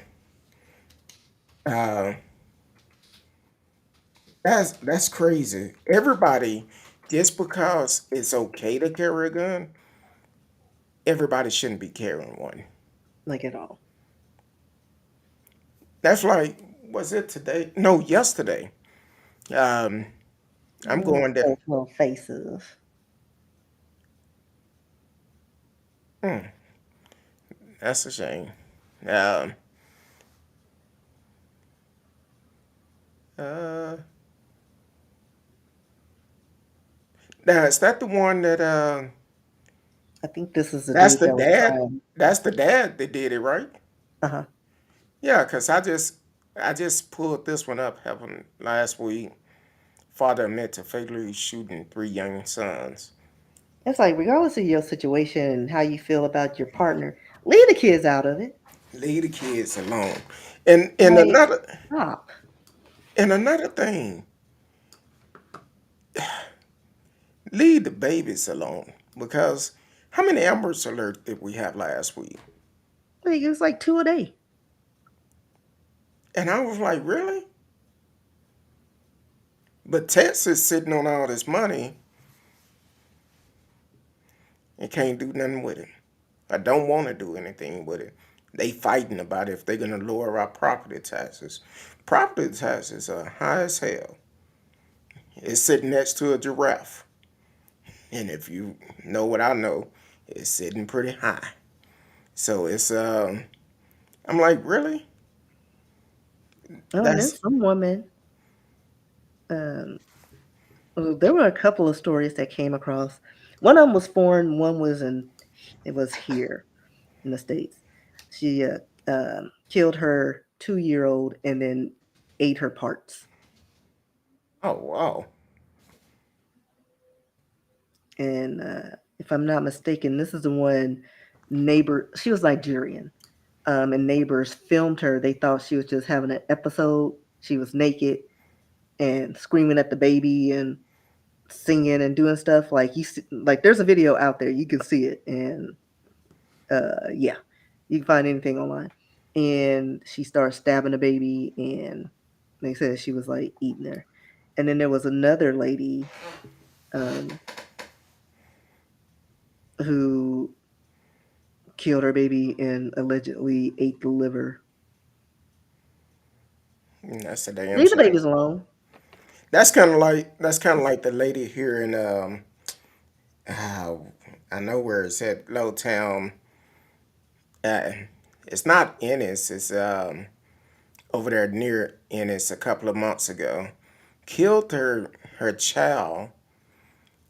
that's crazy. Everybody, just because it's okay to carry a gun, everybody shouldn't be carrying one. Like at all. That's like, was it today? No, yesterday. Um, I'm Little going to. cute little faces. Hmm, that's a shame. Um, uh, now is that the one that? I think this is the That's dude the that was dad. trying. That's the dad that did it, right? Uh huh. Yeah, cause I just pulled this one up. Happened last week. Father admit to fatally shooting 3 young sons. It's like regardless of your situation and how you feel about your partner, leave the kids out of it. Leave the kids alone. And Like, another stop. and another thing, leave the babies alone. Because how many Ambers Alert did we have last week? Like it's like 2 a day. And I was like, really? But Texas sitting on all this money and can't do nothing with it. I don't want to do anything with it. They fighting about if they're gonna lower our property taxes. Property taxes are high as hell. It's sitting next to a giraffe, and if you know what I know, it's sitting pretty high. So I'm like, really? Oh, and then That's some woman. Um, well, there were a couple of stories that came across. One of them was foreign. One was in. It was here in the states. She killed her 2-year-old and then ate her parts. oh wow. And if I'm not mistaken, this is the one neighbor. She was Nigerian. And neighbors filmed her. They thought she was just having an episode. She was naked and screaming at the baby and singing and doing stuff. Like like there's a video out there. You can see it, and yeah, you can find anything online. And she started stabbing the baby, and they said she was like eating her. And then there was another lady um, who killed her baby and allegedly ate the liver. That's a damn Leave the shame. babies alone. That's kind of like the lady here in uh, I know where it's at, Lowtown. Uh, it's not Ennis. It's over there near Ennis a couple of months ago. Killed her child,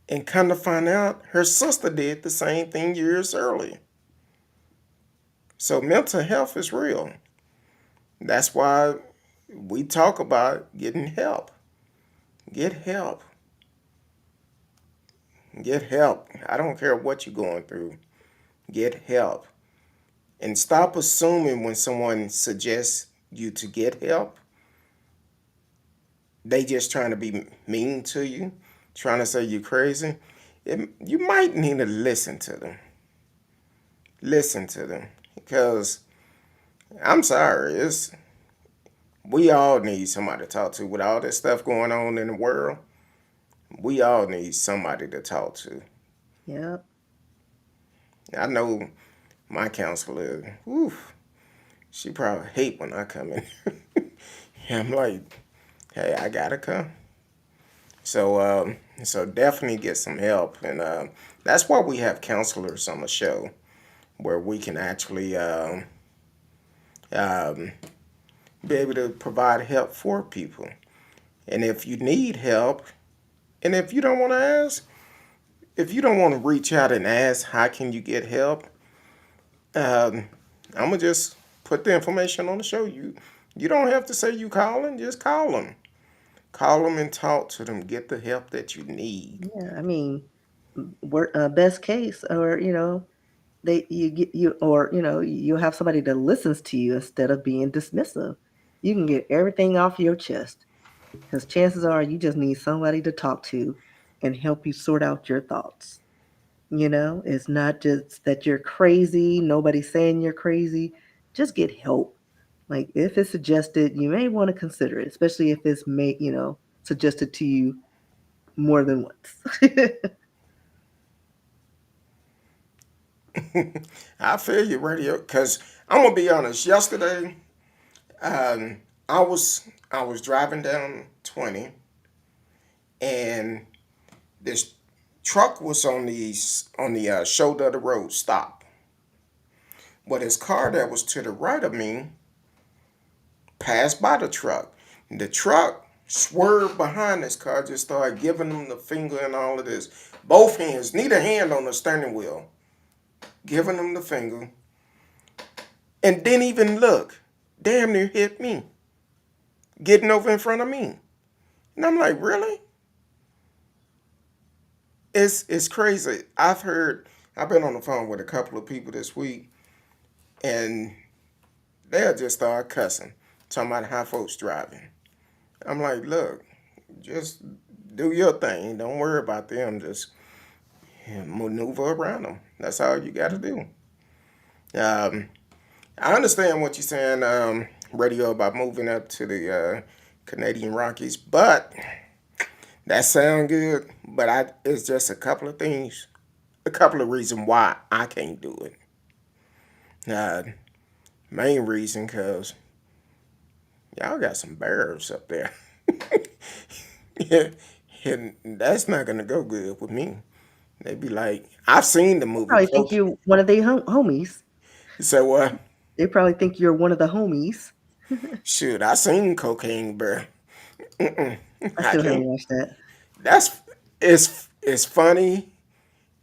and come to find out her sister did the same thing years earlier. So mental health is real. That's why we talk about getting help. Get help. Get help. I don't care what you're going through. Get help. And stop assuming when someone suggests you to get help, they just trying to be mean to you, trying to say you crazy. You might need to listen to them. Listen to them. Because I'm sorry, we all need somebody to talk to with all this stuff going on in the world. We all need somebody to talk to. Yep. I know my counselor, whew, she probably hate when I come in. I'm like, hey, I gotta come. So definitely get some help, and that's why we have counselors on the show, where we can actually um, be able to provide help for people. And if you need help, and if you don't want to ask, if you don't want to reach out and ask, how can you get help? Um, I'm gonna just put the information on the show. You don't have to say you calling. Just call them. Call them and talk to them. Get the help that you need. Yeah. I mean, best case, or they you get you or you'll have somebody that listens to you instead of being dismissive. You can get everything off your chest because chances are you just need somebody to talk to and help you sort out your thoughts. It's not just that you're crazy, nobody's saying you're crazy. Just get help. Like if it's suggested, you may want to consider it, especially if it's made, suggested to you more than once. I feel you, radio. Cause I'm gonna be honest. Yesterday, um, I was driving down 20, and this truck was on the shoulder of the road, stop. But his car that was to the right of me passed by the truck. The truck swerved behind this car, just started giving him the finger and all of this. Both hands, neither hand on the steering wheel, giving him the finger, and didn't even look. Damn near hit me, getting over in front of me. And I'm like, really? It's crazy. I've been on the phone with a couple of people this week, and they'll just start cussing, talking about how folks driving. I'm like, look, just do your thing. Don't worry about them. Just maneuver around them. That's all you got to do. Um, I understand what you're saying, radio, about moving up to the Canadian Rockies, but that sound good. But it's just a couple of things, a couple of reasons why I can't do it. Uh, Main reason, cause y'all got some bears up there. Yeah, and that's not gonna go good with me. They be like, I've seen the They movie probably think Coke. you're one of their homies. So, They probably think you're one of the homies. shoot, I seen Cocaine Bear. Mm-mm, I I still haven't can't. watched that. That's it's funny.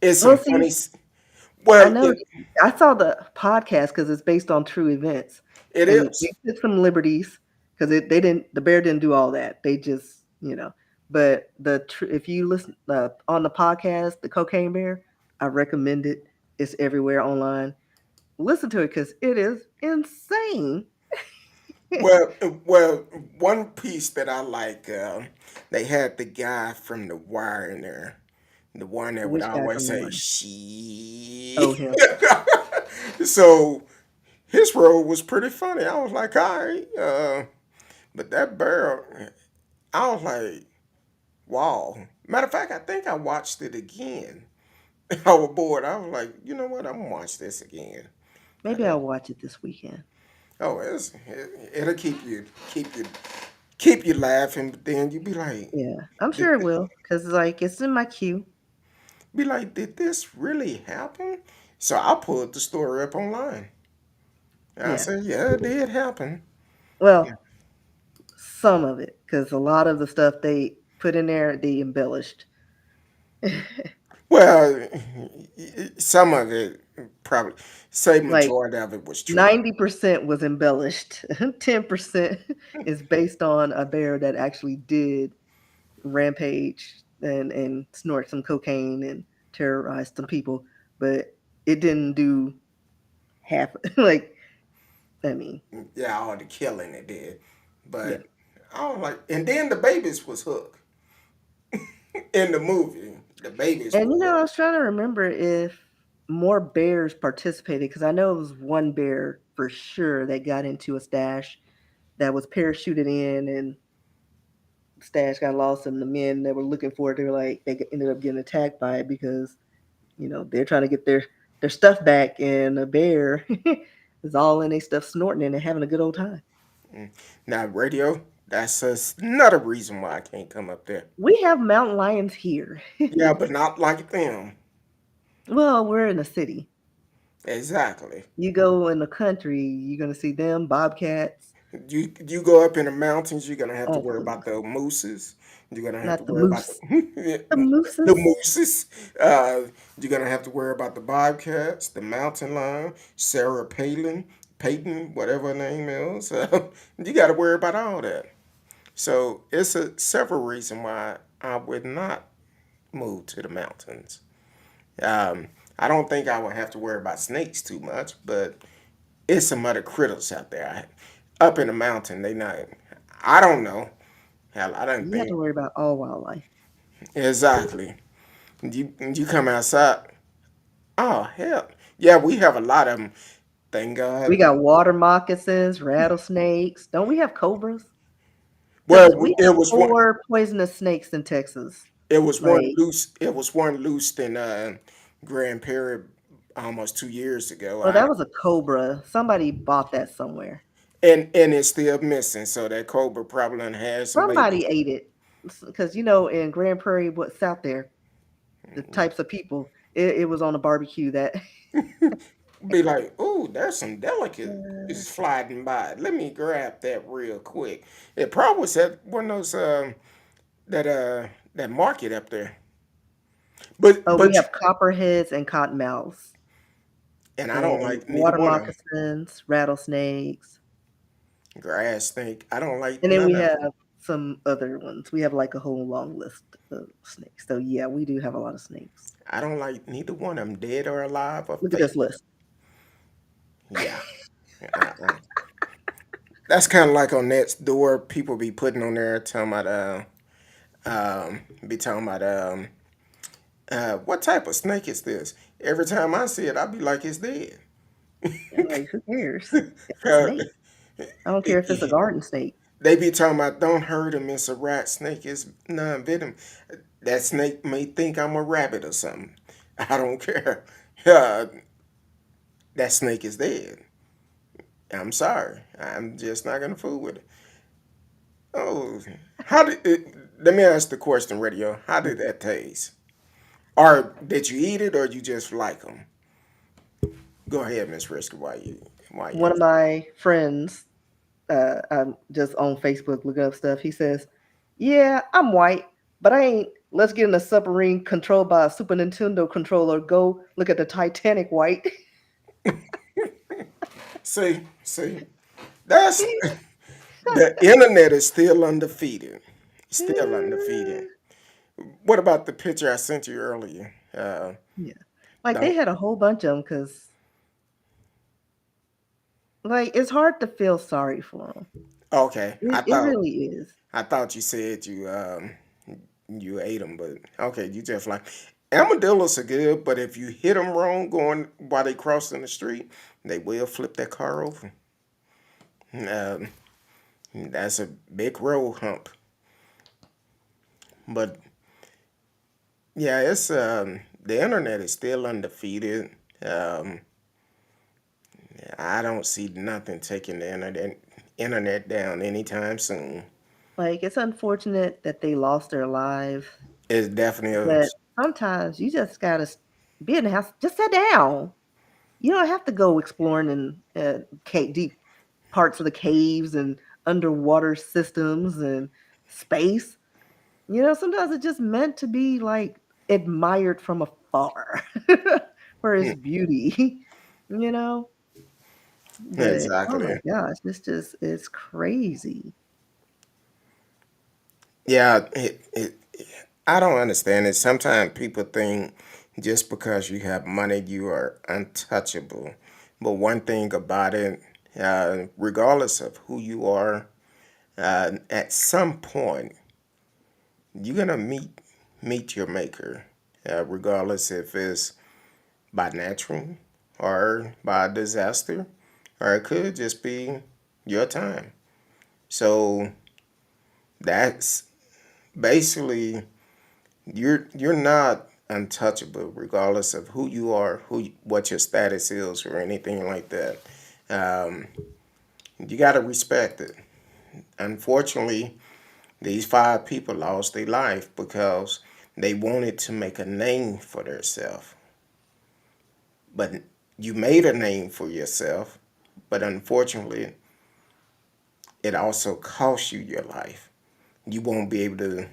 It's Well, some see, funny. I Well, know I saw the podcast because it's based on true events, it and they is. took some liberties because they didn't. The bear didn't do all that. They just, But if you listen on the podcast, the Cocaine Bear, I recommend it. It's everywhere online. Listen to it because it is insane. Well, one piece that I like, they had the guy from The Wire in there, the one that would Which guy always from the say one? "she." Oh, him. So his role was pretty funny. I was like, all right, but that barrel, I was like, wow. Matter of fact, I think I watched it again. I was bored. I was like, you know what? I'm gonna watch this again. Maybe I'll watch it this weekend. Oh, it'll keep you keep you laughing, but then you Yeah, I'm did, sure it will because like it's in my queue. be like, did this really happen? So I pulled the story up online. And I Yeah. said, yeah, it did happen. Yeah. Well, some of it because a lot of the stuff they put in there they embellished. Well, some of it probably, say Like majority of it was true. 90% was embellished. 10% is based on a bear that actually did rampage and snort some cocaine and terrorize some people, but it didn't do half. Like, I mean, Yeah, all the killing it did. yeah. But I don't like. And then the babies was hooked in the movie. The babies And were I hooked. was trying to remember if more bears participated because I know it was one bear for sure that got into a stash that was parachuted in, and stash got lost, and the men that were looking for it, they were like ended up getting attacked by it because they're trying to get their stuff back, and a bear is all in their stuff snorting and having a good old time. Mm. Now radio. That's another reason why I can't come up there. We have mountain lions here. Yeah, but not like them. Well, we're in a city. Exactly. You go in the country, you're gonna see them bobcats. You go up in the mountains, you're gonna have to Oh, worry about please, the mooses. You're gonna have to not the worry about moose. the The the mooses. mooses. Uh, you're gonna have to worry about the bobcats, the mountain lion, Sarah Payton, whatever her name is. You got to worry about all that. So it's a several reasons why I would not move to the mountains. Um, I don't think I would have to worry about snakes too much, but it's some other critters out there. Up in the mountain, they not. I don't know. Hell, I don't You have think to worry about all wildlife. exactly. You come outside. Oh hell, yeah, we have a lot of them. Thank We God. got water moccasins, rattlesnakes. Don't we have cobras? Because we Well, have four poisonous snakes in Texas. it was one Like, loose. It was one loose in Grand Prairie almost 2 years ago. well, that was a cobra. Somebody bought that somewhere. And it's still missing. So that cobra probably done had some Somebody babies. ate it. Because, in Grand Prairie, what's out there, the types of people, it was on a barbecue that. Be like, "Ooh, there's some delicate is sliding by. Let me grab that real quick." It probably was at one of those that that market up there. But Oh, we but have copperheads and cottonmouths and I don't and like neither water one of them. moccasins, rattlesnakes. Grass snake. I don't like And then we none of them. have some other ones. We have like a whole long list of snakes. So yeah, we do have a lot of snakes. I don't like neither one of them, dead or alive or Look at this fake. list. Yeah. Uh-uh. That's kind of like on next door. People be putting on there talking about be talking about what type of snake is this? Every time I see it, I be like, it's dead. I'm like, who cares? It's a Uh, snake. I don't care if it's a garden snake. they be talking about don't hurt him. It's a rat snake. It's non-venom. That snake may think I'm a rabbit or something. I don't care. Uh, that snake is dead. I'm sorry. I'm just not gonna fool with it. Oh, how did it? Let me ask the question, radio. How did that taste? Or did you eat it, or you just like them? Go ahead, Miss Risky. Why you One of my friends, I'm just on Facebook looking up stuff. He says, "Yeah, I'm white, but I ain't. Let's get in a submarine controlled by a Super Nintendo controller. Go look at the Titanic, white." see? That's the internet is still undefeated. Still undefeated. What about the picture I sent you earlier? Yeah, like they Don't. had a whole bunch of them because, like, it's hard to feel sorry for them. Okay, It really is. I thought you said you ate them, but okay, you just like armadillos are good, but if you hit them wrong going while they crossing the street, they will flip that car over. Um, that's a big road hump. But yeah, it's the internet is still undefeated. Um, I don't see nothing taking the internet down anytime soon. Like, it's unfortunate that they lost their lives, It's definitely but sometimes you just gotta be in the house. Just sit down. You don't have to go exploring in deep parts of the caves and underwater systems and space. Sometimes it's just meant to be like admired from afar for its beauty. you know, but oh my exactly. gosh, it's crazy. Yeah, I don't understand it. Sometimes people think just because you have money, you are untouchable. But one thing about it, regardless of who you are, at some point you're gonna meet your maker, regardless if it's by natural or by disaster, or it could just be your time. So that's basically you're not untouchable regardless of who you are, what your status is, or anything like that. Um, you got to respect it. Unfortunately, these five people lost their life because they wanted to make a name for themselves. But you made a name for yourself, but unfortunately, it also cost you your life. You won't be able to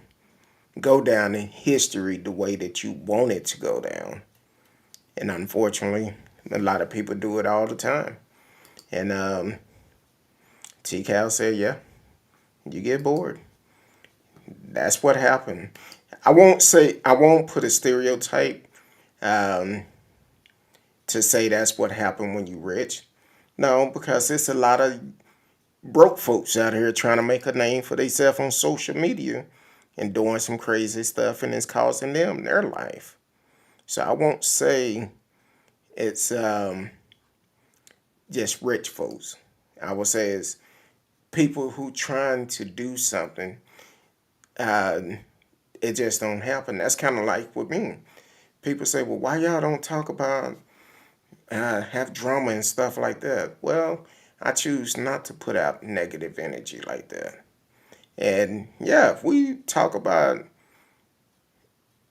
go down in history the way that you want it to go down. And unfortunately, a lot of people do it all the time. And T Cal said, yeah, you get bored. That's what happened. I won't put a stereotype um, to say that's what happened when you rich. No, because it's a lot of broke folks out here trying to make a name for themselves on social media and doing some crazy stuff, and it's costing them their life. So I won't say it's just rich folks. I would say it's people who trying to do something. Uh, it just don't happen. That's kind of like with me. People say, "Well, why y'all don't talk about have drama and stuff like that?" Well, I choose not to put out negative energy like that. And yeah, if we talk about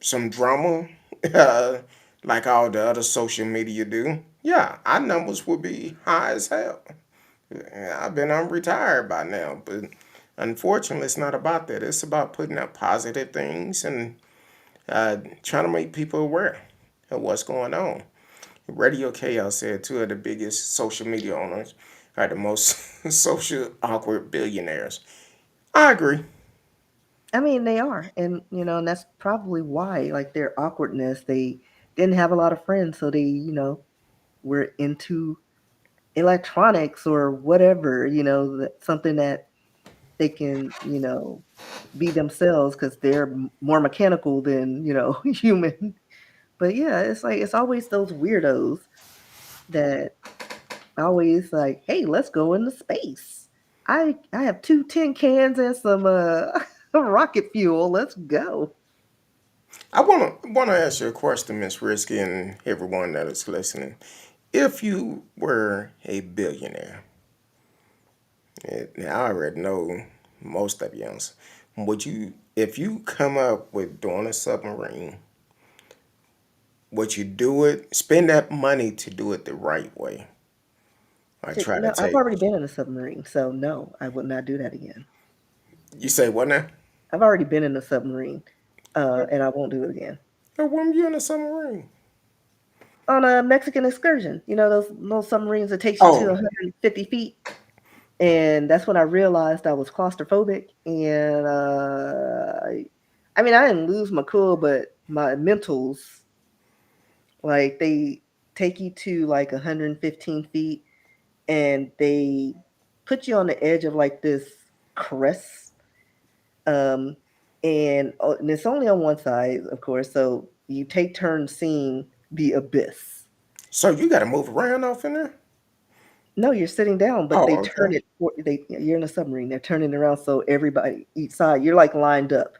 some drama, uh, like all the other social media do, yeah, our numbers would be high as hell. I've been unretired by now, but unfortunately, it's not about that. It's about putting out positive things and trying to make people aware of what's going on. Radio Chaos said two of the biggest social media owners are the most social awkward billionaires. I agree. I mean, they are, and and that's probably why, like their awkwardness. They didn't have a lot of friends, so they, were into electronics or whatever. Something that they can, be themselves because they're more mechanical than human. But yeah, it's like it's always those weirdos that always like, hey, let's go into space. I have two tin cans and some rocket fuel. Let's go. I wanna ask you a question, Miss Risky, and everyone that is listening. If you were a billionaire, now I already know most of you answer. Would you, if you come up with doing a submarine, would you do it? Spend that money to do it the right way, or try to No, I've take? already been in a submarine, so no, I would not do that again. You say what now? I've already been in a submarine, and I won't do it again. Or when you in a submarine? On a Mexican excursion, those little submarines that takes you to Oh, 150 feet, and that's when I realized I was claustrophobic. And I mean, I didn't lose my cool, but my mentals, like they take you to like 115 feet, and they put you on the edge of like this crest, um, and it's only on one side, of course. So you take turns seeing the abyss. so you got to move around off in there? No, you're sitting down, but they Oh, turn okay. it. You're in a submarine. They're turning it around so everybody each side. You're like lined up,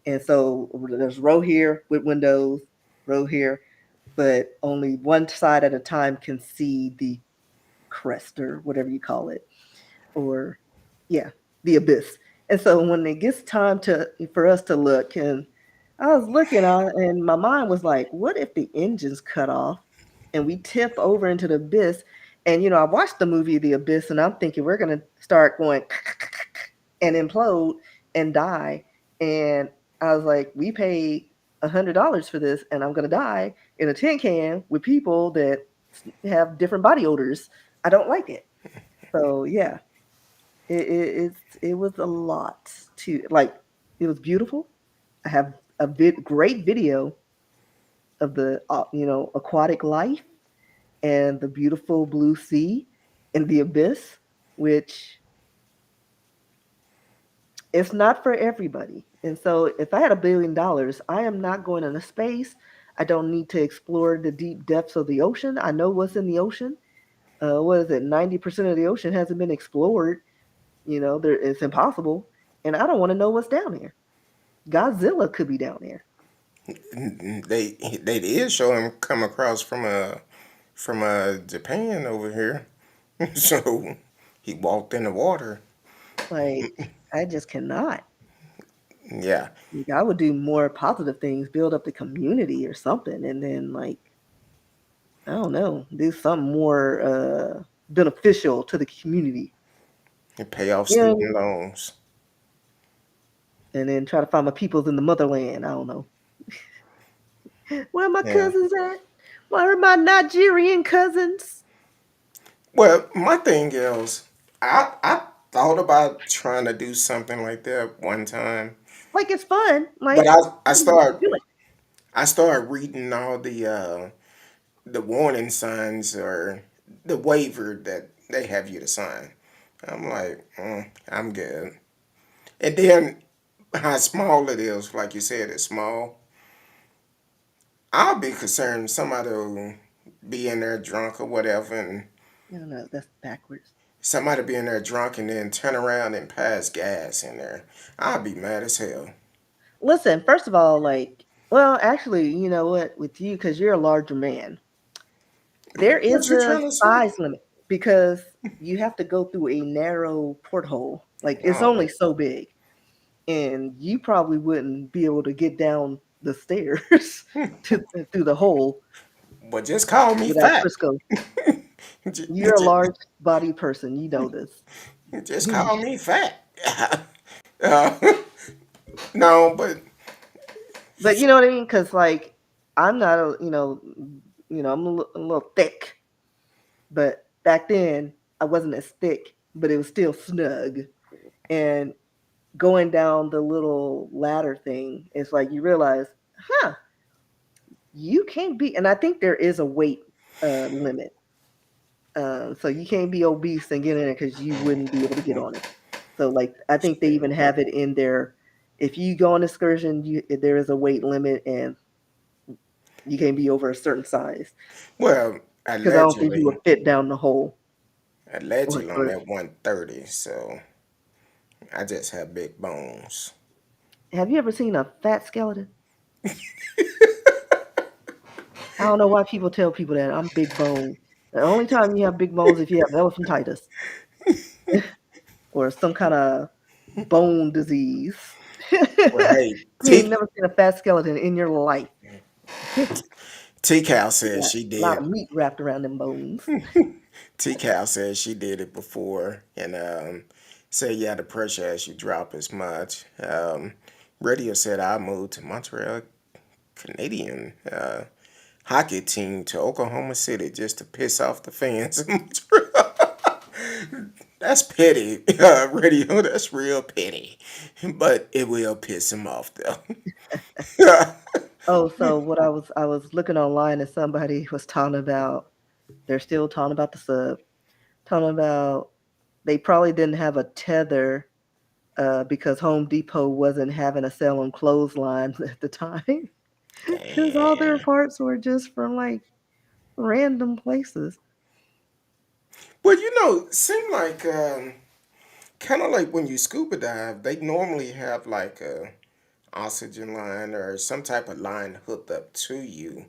and so there's row here with windows, row here, but only one side at a time can see the crest or whatever you call it, or yeah, the abyss. And so when it gets time to for us to look, and I was looking on, and my mind was like, what if the engines cut off and we tip over into the abyss? And I watched the movie The Abyss, and I'm thinking we're gonna start going and implode and die. And I was like, we paid $100 for this, and I'm gonna die in a tin can with people that have different body odors. I don't like it. So yeah, it was a lot to like. It was beautiful. I have great video of the aquatic life, and the beautiful blue sea and the abyss, which it's not for everybody. And so if I had $1 billion, I am not going into space. I don't need to explore the deep depths of the ocean. I know what's in the ocean. What is it? 90% of the ocean hasn't been explored. It's impossible. And I don't want to know what's down there. Godzilla could be down there. They did show him come across from Japan over here. So he walked in the water. Like, I just cannot. Yeah. Like, I would do more positive things, build up the community or something, and then like I don't know, do something more beneficial to the community. And pay off Yeah, student loans. and then try to find my peoples in the motherland. I don't know. Where are my Yeah. cousins at? Where are my Nigerian cousins? Well, my thing is, I thought about trying to do something like that one time, Like it's fun. but Like I you started do it. I started reading all the warning signs or the waiver that they have you to sign. I'm like, I'm good. And then how small it is, like you said, it's small. I'll be concerned somebody will be in there drunk or whatever, and No, no, that's backwards. somebody be in there drunk and then turn around and pass gas in there. I'll be mad as hell. Listen, first of all, like, well, actually, you know what? With you, because you're a larger man, there What is you a trying to say? size limit because you have to go through a narrow porthole. Like, it's Oh, only so big, and you probably wouldn't be able to get down the stairs to through the hole but just call me without fat. Crisco. J- You're a j- large body person. You know this. Just call me fat. uh, no, but But you know what I mean? Because like I'm not a I'm a little thick, but back then I wasn't as thick, but it was still snug. And going down the little ladder thing, it's like you realize, huh, you can't be. And I think there is a weight limit. So you can't be obese and get in it because you wouldn't be able to get on it. So like I think they even have it in there. If you go on excursion, there is a weight limit and you can't be over a certain size well, because I don't think you would allegedly, fit down the hole. allegedly I'm at 130, so I just have big bones. Have you ever seen a fat skeleton? I don't know why people tell people that I'm big bone. The only time you have big bones if you have elephantitis or some kind of bone disease. Well, hey, You ain't never seen a fat skeleton in your life. T-Cal says Got she a lot did. of meat wrapped around them bones. T-Cal says she did it before, and said yeah, the pressure as you drop as much. Radio said I moved to Montreal Canadian hockey team to Oklahoma City just to piss off the fans in Montreal. That's petty, radio. That's real petty, but it will piss him off though. Oh, so what I was looking online and somebody was talking about they're still talking about the sub, talking about they probably didn't have a tether because Home Depot wasn't having a sale on clotheslines at the time because all their Damn. parts were just from like random places. Well, seem like kind of like when you scuba dive, they normally have like a oxygen line or some type of line hooked up to you.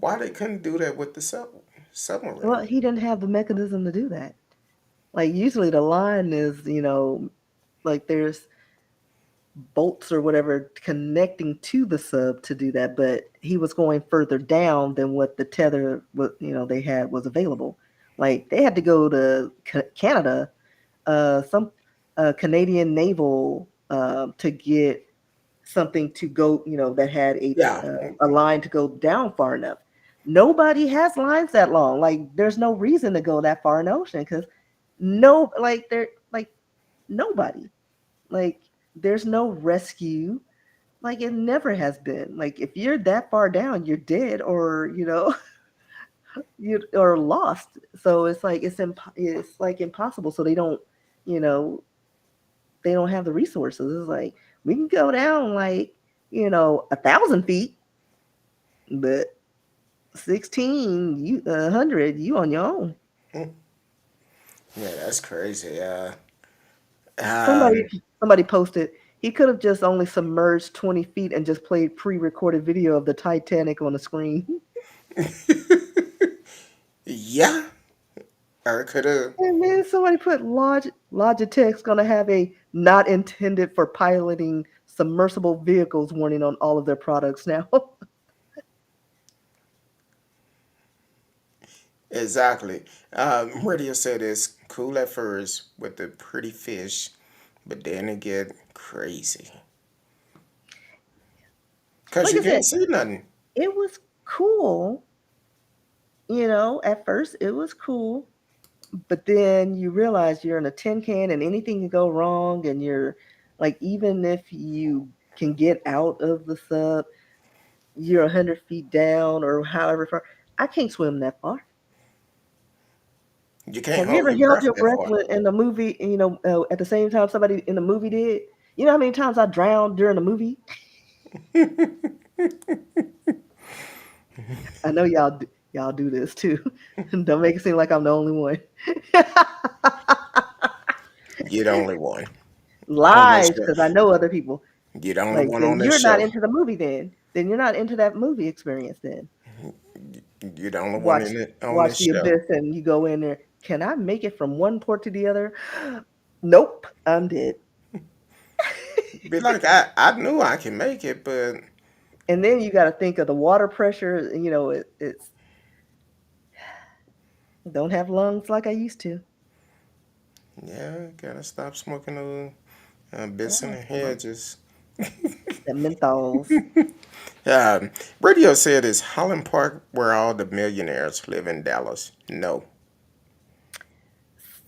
Why they couldn't do that with the Well, submarine? he didn't have the mechanism to do that. Like usually the line is, like there's bolts or whatever connecting to the sub to do that, but he was going further down than what the tether they had was available. Like they had to go to Canada, some Canadian naval to get something to go, that had Yeah. a line to go down far enough. Nobody has lines that long. Like there's no reason to go that far in the ocean because they're like nobody. Like there's no rescue. Like it never has been. Like if you're that far down, you're dead or you are lost. So it's like impossible. So they don't, you know, they don't have the resources. It's like we can go down like 1,000 feet, but 16, 100, you on your own. Yeah, that's crazy. Somebody Um, somebody posted he could have just only submerged 20 feet and just played pre-recorded video of the Titanic on the screen. yeah, or could have. And then somebody put Logitech's gonna have a not intended for piloting submersible vehicles warning on all of their products now. Exactly. Radio said it's cool at first with the pretty fish, but then it get crazy. Cause Like you I said, can't see nothing. it was cool, at first it was cool, but then you realize you're in a tin can and anything can go wrong, and you're like, even if you can get out of the sub, you're 100 feet down or however far. I can't swim that far. You can't Have you hold ever your held breath your that breath far. in a movie, at the same time somebody in the movie did? You know how many times I drowned during a movie? I know y'all do this too. Don't make it seem like I'm the only one. You're the only one on this Lies, show. because I know other people. You're the only Like, one then on this you're not show. into the movie then. Then you're not into that movie experience then. You're the only one Watch in it on watch this the show. abyss and you go in there. Can I make it from one port to the other? Nope, I'm dead. Be like, I knew I can make it, but And then you got to think of the water pressure. It's don't have lungs like I used to. yeah, gotta stop smoking those I bits in don't the smoke. hedges. The menthols. Um, Radio said it's Holland Park where all the millionaires live in Dallas. No.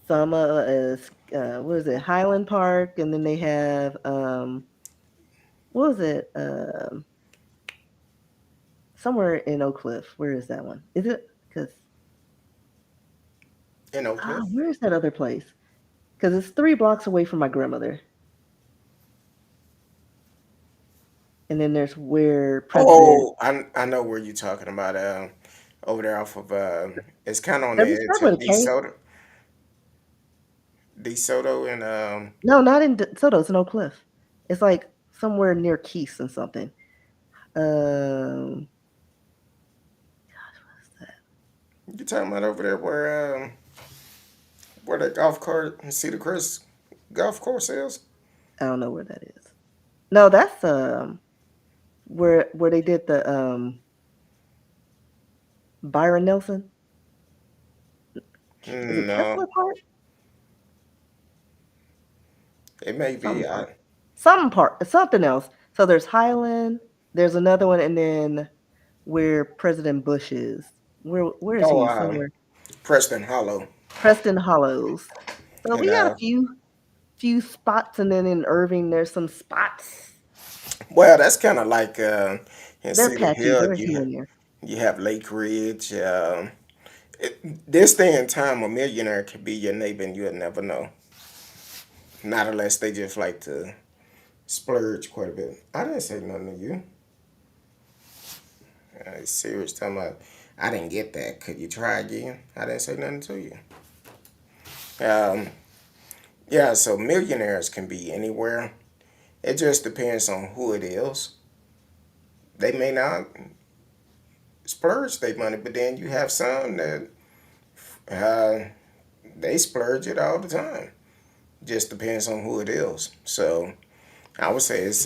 Some is what is it? Highland Park, and then they have what was it? Somewhere in Oak Cliff. Where is that one? Is it? Because In Oak Cliff? where is that other place? Because it's 3 blocks away from my grandmother. And then there's where President. Oh, I know where you're talking about. Over there off of it's kind of on the Does it edge start of with a K? DeSoto and No, not in Soto. It's in Oak Cliff. It's like somewhere near Keys and something. Um, what's that? you talking about over there where that golf cart and Cedar Crest golf course is. I don't know where that is. No, that's where they did the Byron Nelson. Is it No, Kessler Park? it may be. Something Park. Something Park. Something else. So there's Highland. There's another one, and then where President Bush is. Where is Oh, he? Somewhere. Preston Hollow. Preston Hollows. So And we got a few spots, and then in Irving there's some spots. well, that's kind of like in They're Cedar patchy. Hill. They're here and there. You have Lake Ridge. This day and time, a millionaire could be your neighbor, and you'll never know. Not unless they just like to splurge quite a bit. I didn't say nothing to you. Serious talking about. I didn't get that. Could you try again? I didn't say nothing to you. Um, yeah, so millionaires can be anywhere. It just depends on who it is. They may not splurge their money, but then you have some that uh, they splurge it all the time. Just depends on who it is. So I would say it's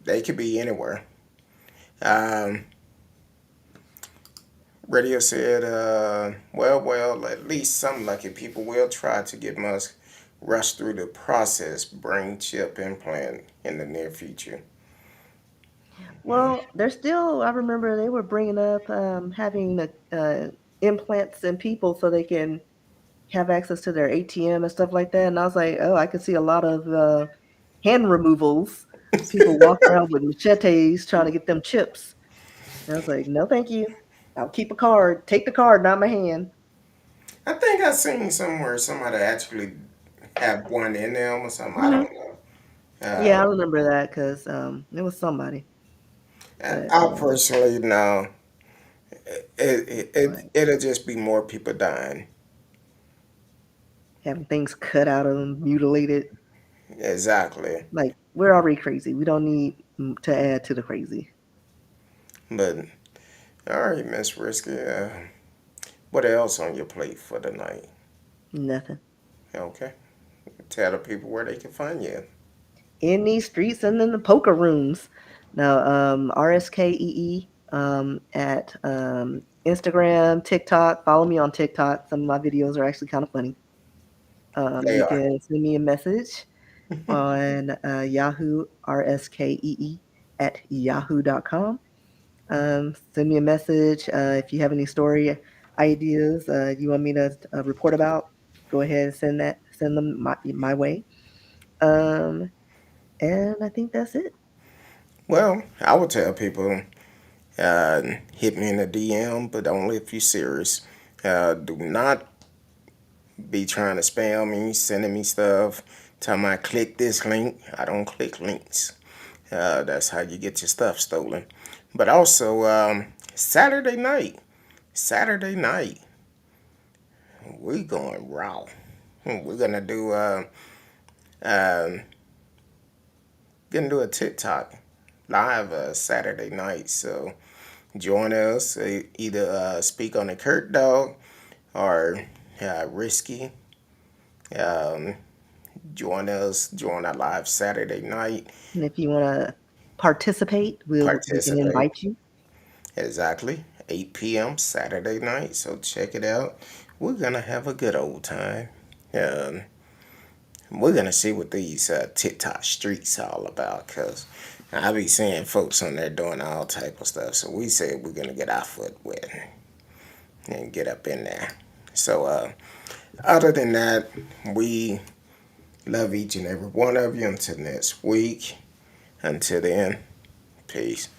they could be anywhere. Um, Radio said, well, at least some lucky people will try to get Musk rush through the process, brain chip implant in the near future. Well, they're still. I remember they were bringing up having implants in people so they can have access to their ATM and stuff like that. And I was like, oh, I could see a lot of hand removals. People walking around with machetes trying to get them chips. And I was like, no, thank you. I'll keep a card. Take the card, not my hand. I think I seen somewhere somebody actually have one in them or something. I Hmm. don't know. Yeah, I remember that because it was somebody. But I personally know like it'll just be more people dying. having things cut out of them, mutilated. Exactly. Like we're already crazy. We don't need to add to the crazy. But all right, Miss Risky. What else on your plate for the night? Nothing. Okay. Tell the people where they can find you. In these streets and in the poker rooms. Now, RSKEE at Instagram, TikTok. Follow me on TikTok. Some of my videos are actually kind of funny. They You are. can send me a message on Yahoo RSKEE at yahoo.com. Send me a message if you have any story ideas you want me to report about. Go ahead and send them my way. Um, and I think that's it. Well, I would tell people hit me in the DM, but only if you're serious. Do not be trying to spam me, sending me stuff, telling me I click this link. I don't click links. That's how you get your stuff stolen. But also, Saturday night, we going raw. We're um, gonna do a TikTok live Saturday night. So join us. Either speak on the Kurt Dog or Risky. Um, join us. Join our live Saturday night. And if you want to participate, we can Participate. invite you. Exactly. 8 p.m. Saturday night. So check it out. We're gonna have a good old time. Um, we're gonna see what these TikTok streets all about. Cause I be seeing folks on there doing all type of stuff. So we said we're gonna get our foot wet and get up in there. So other than that, we love each and every one of you until next week. Until then, peace.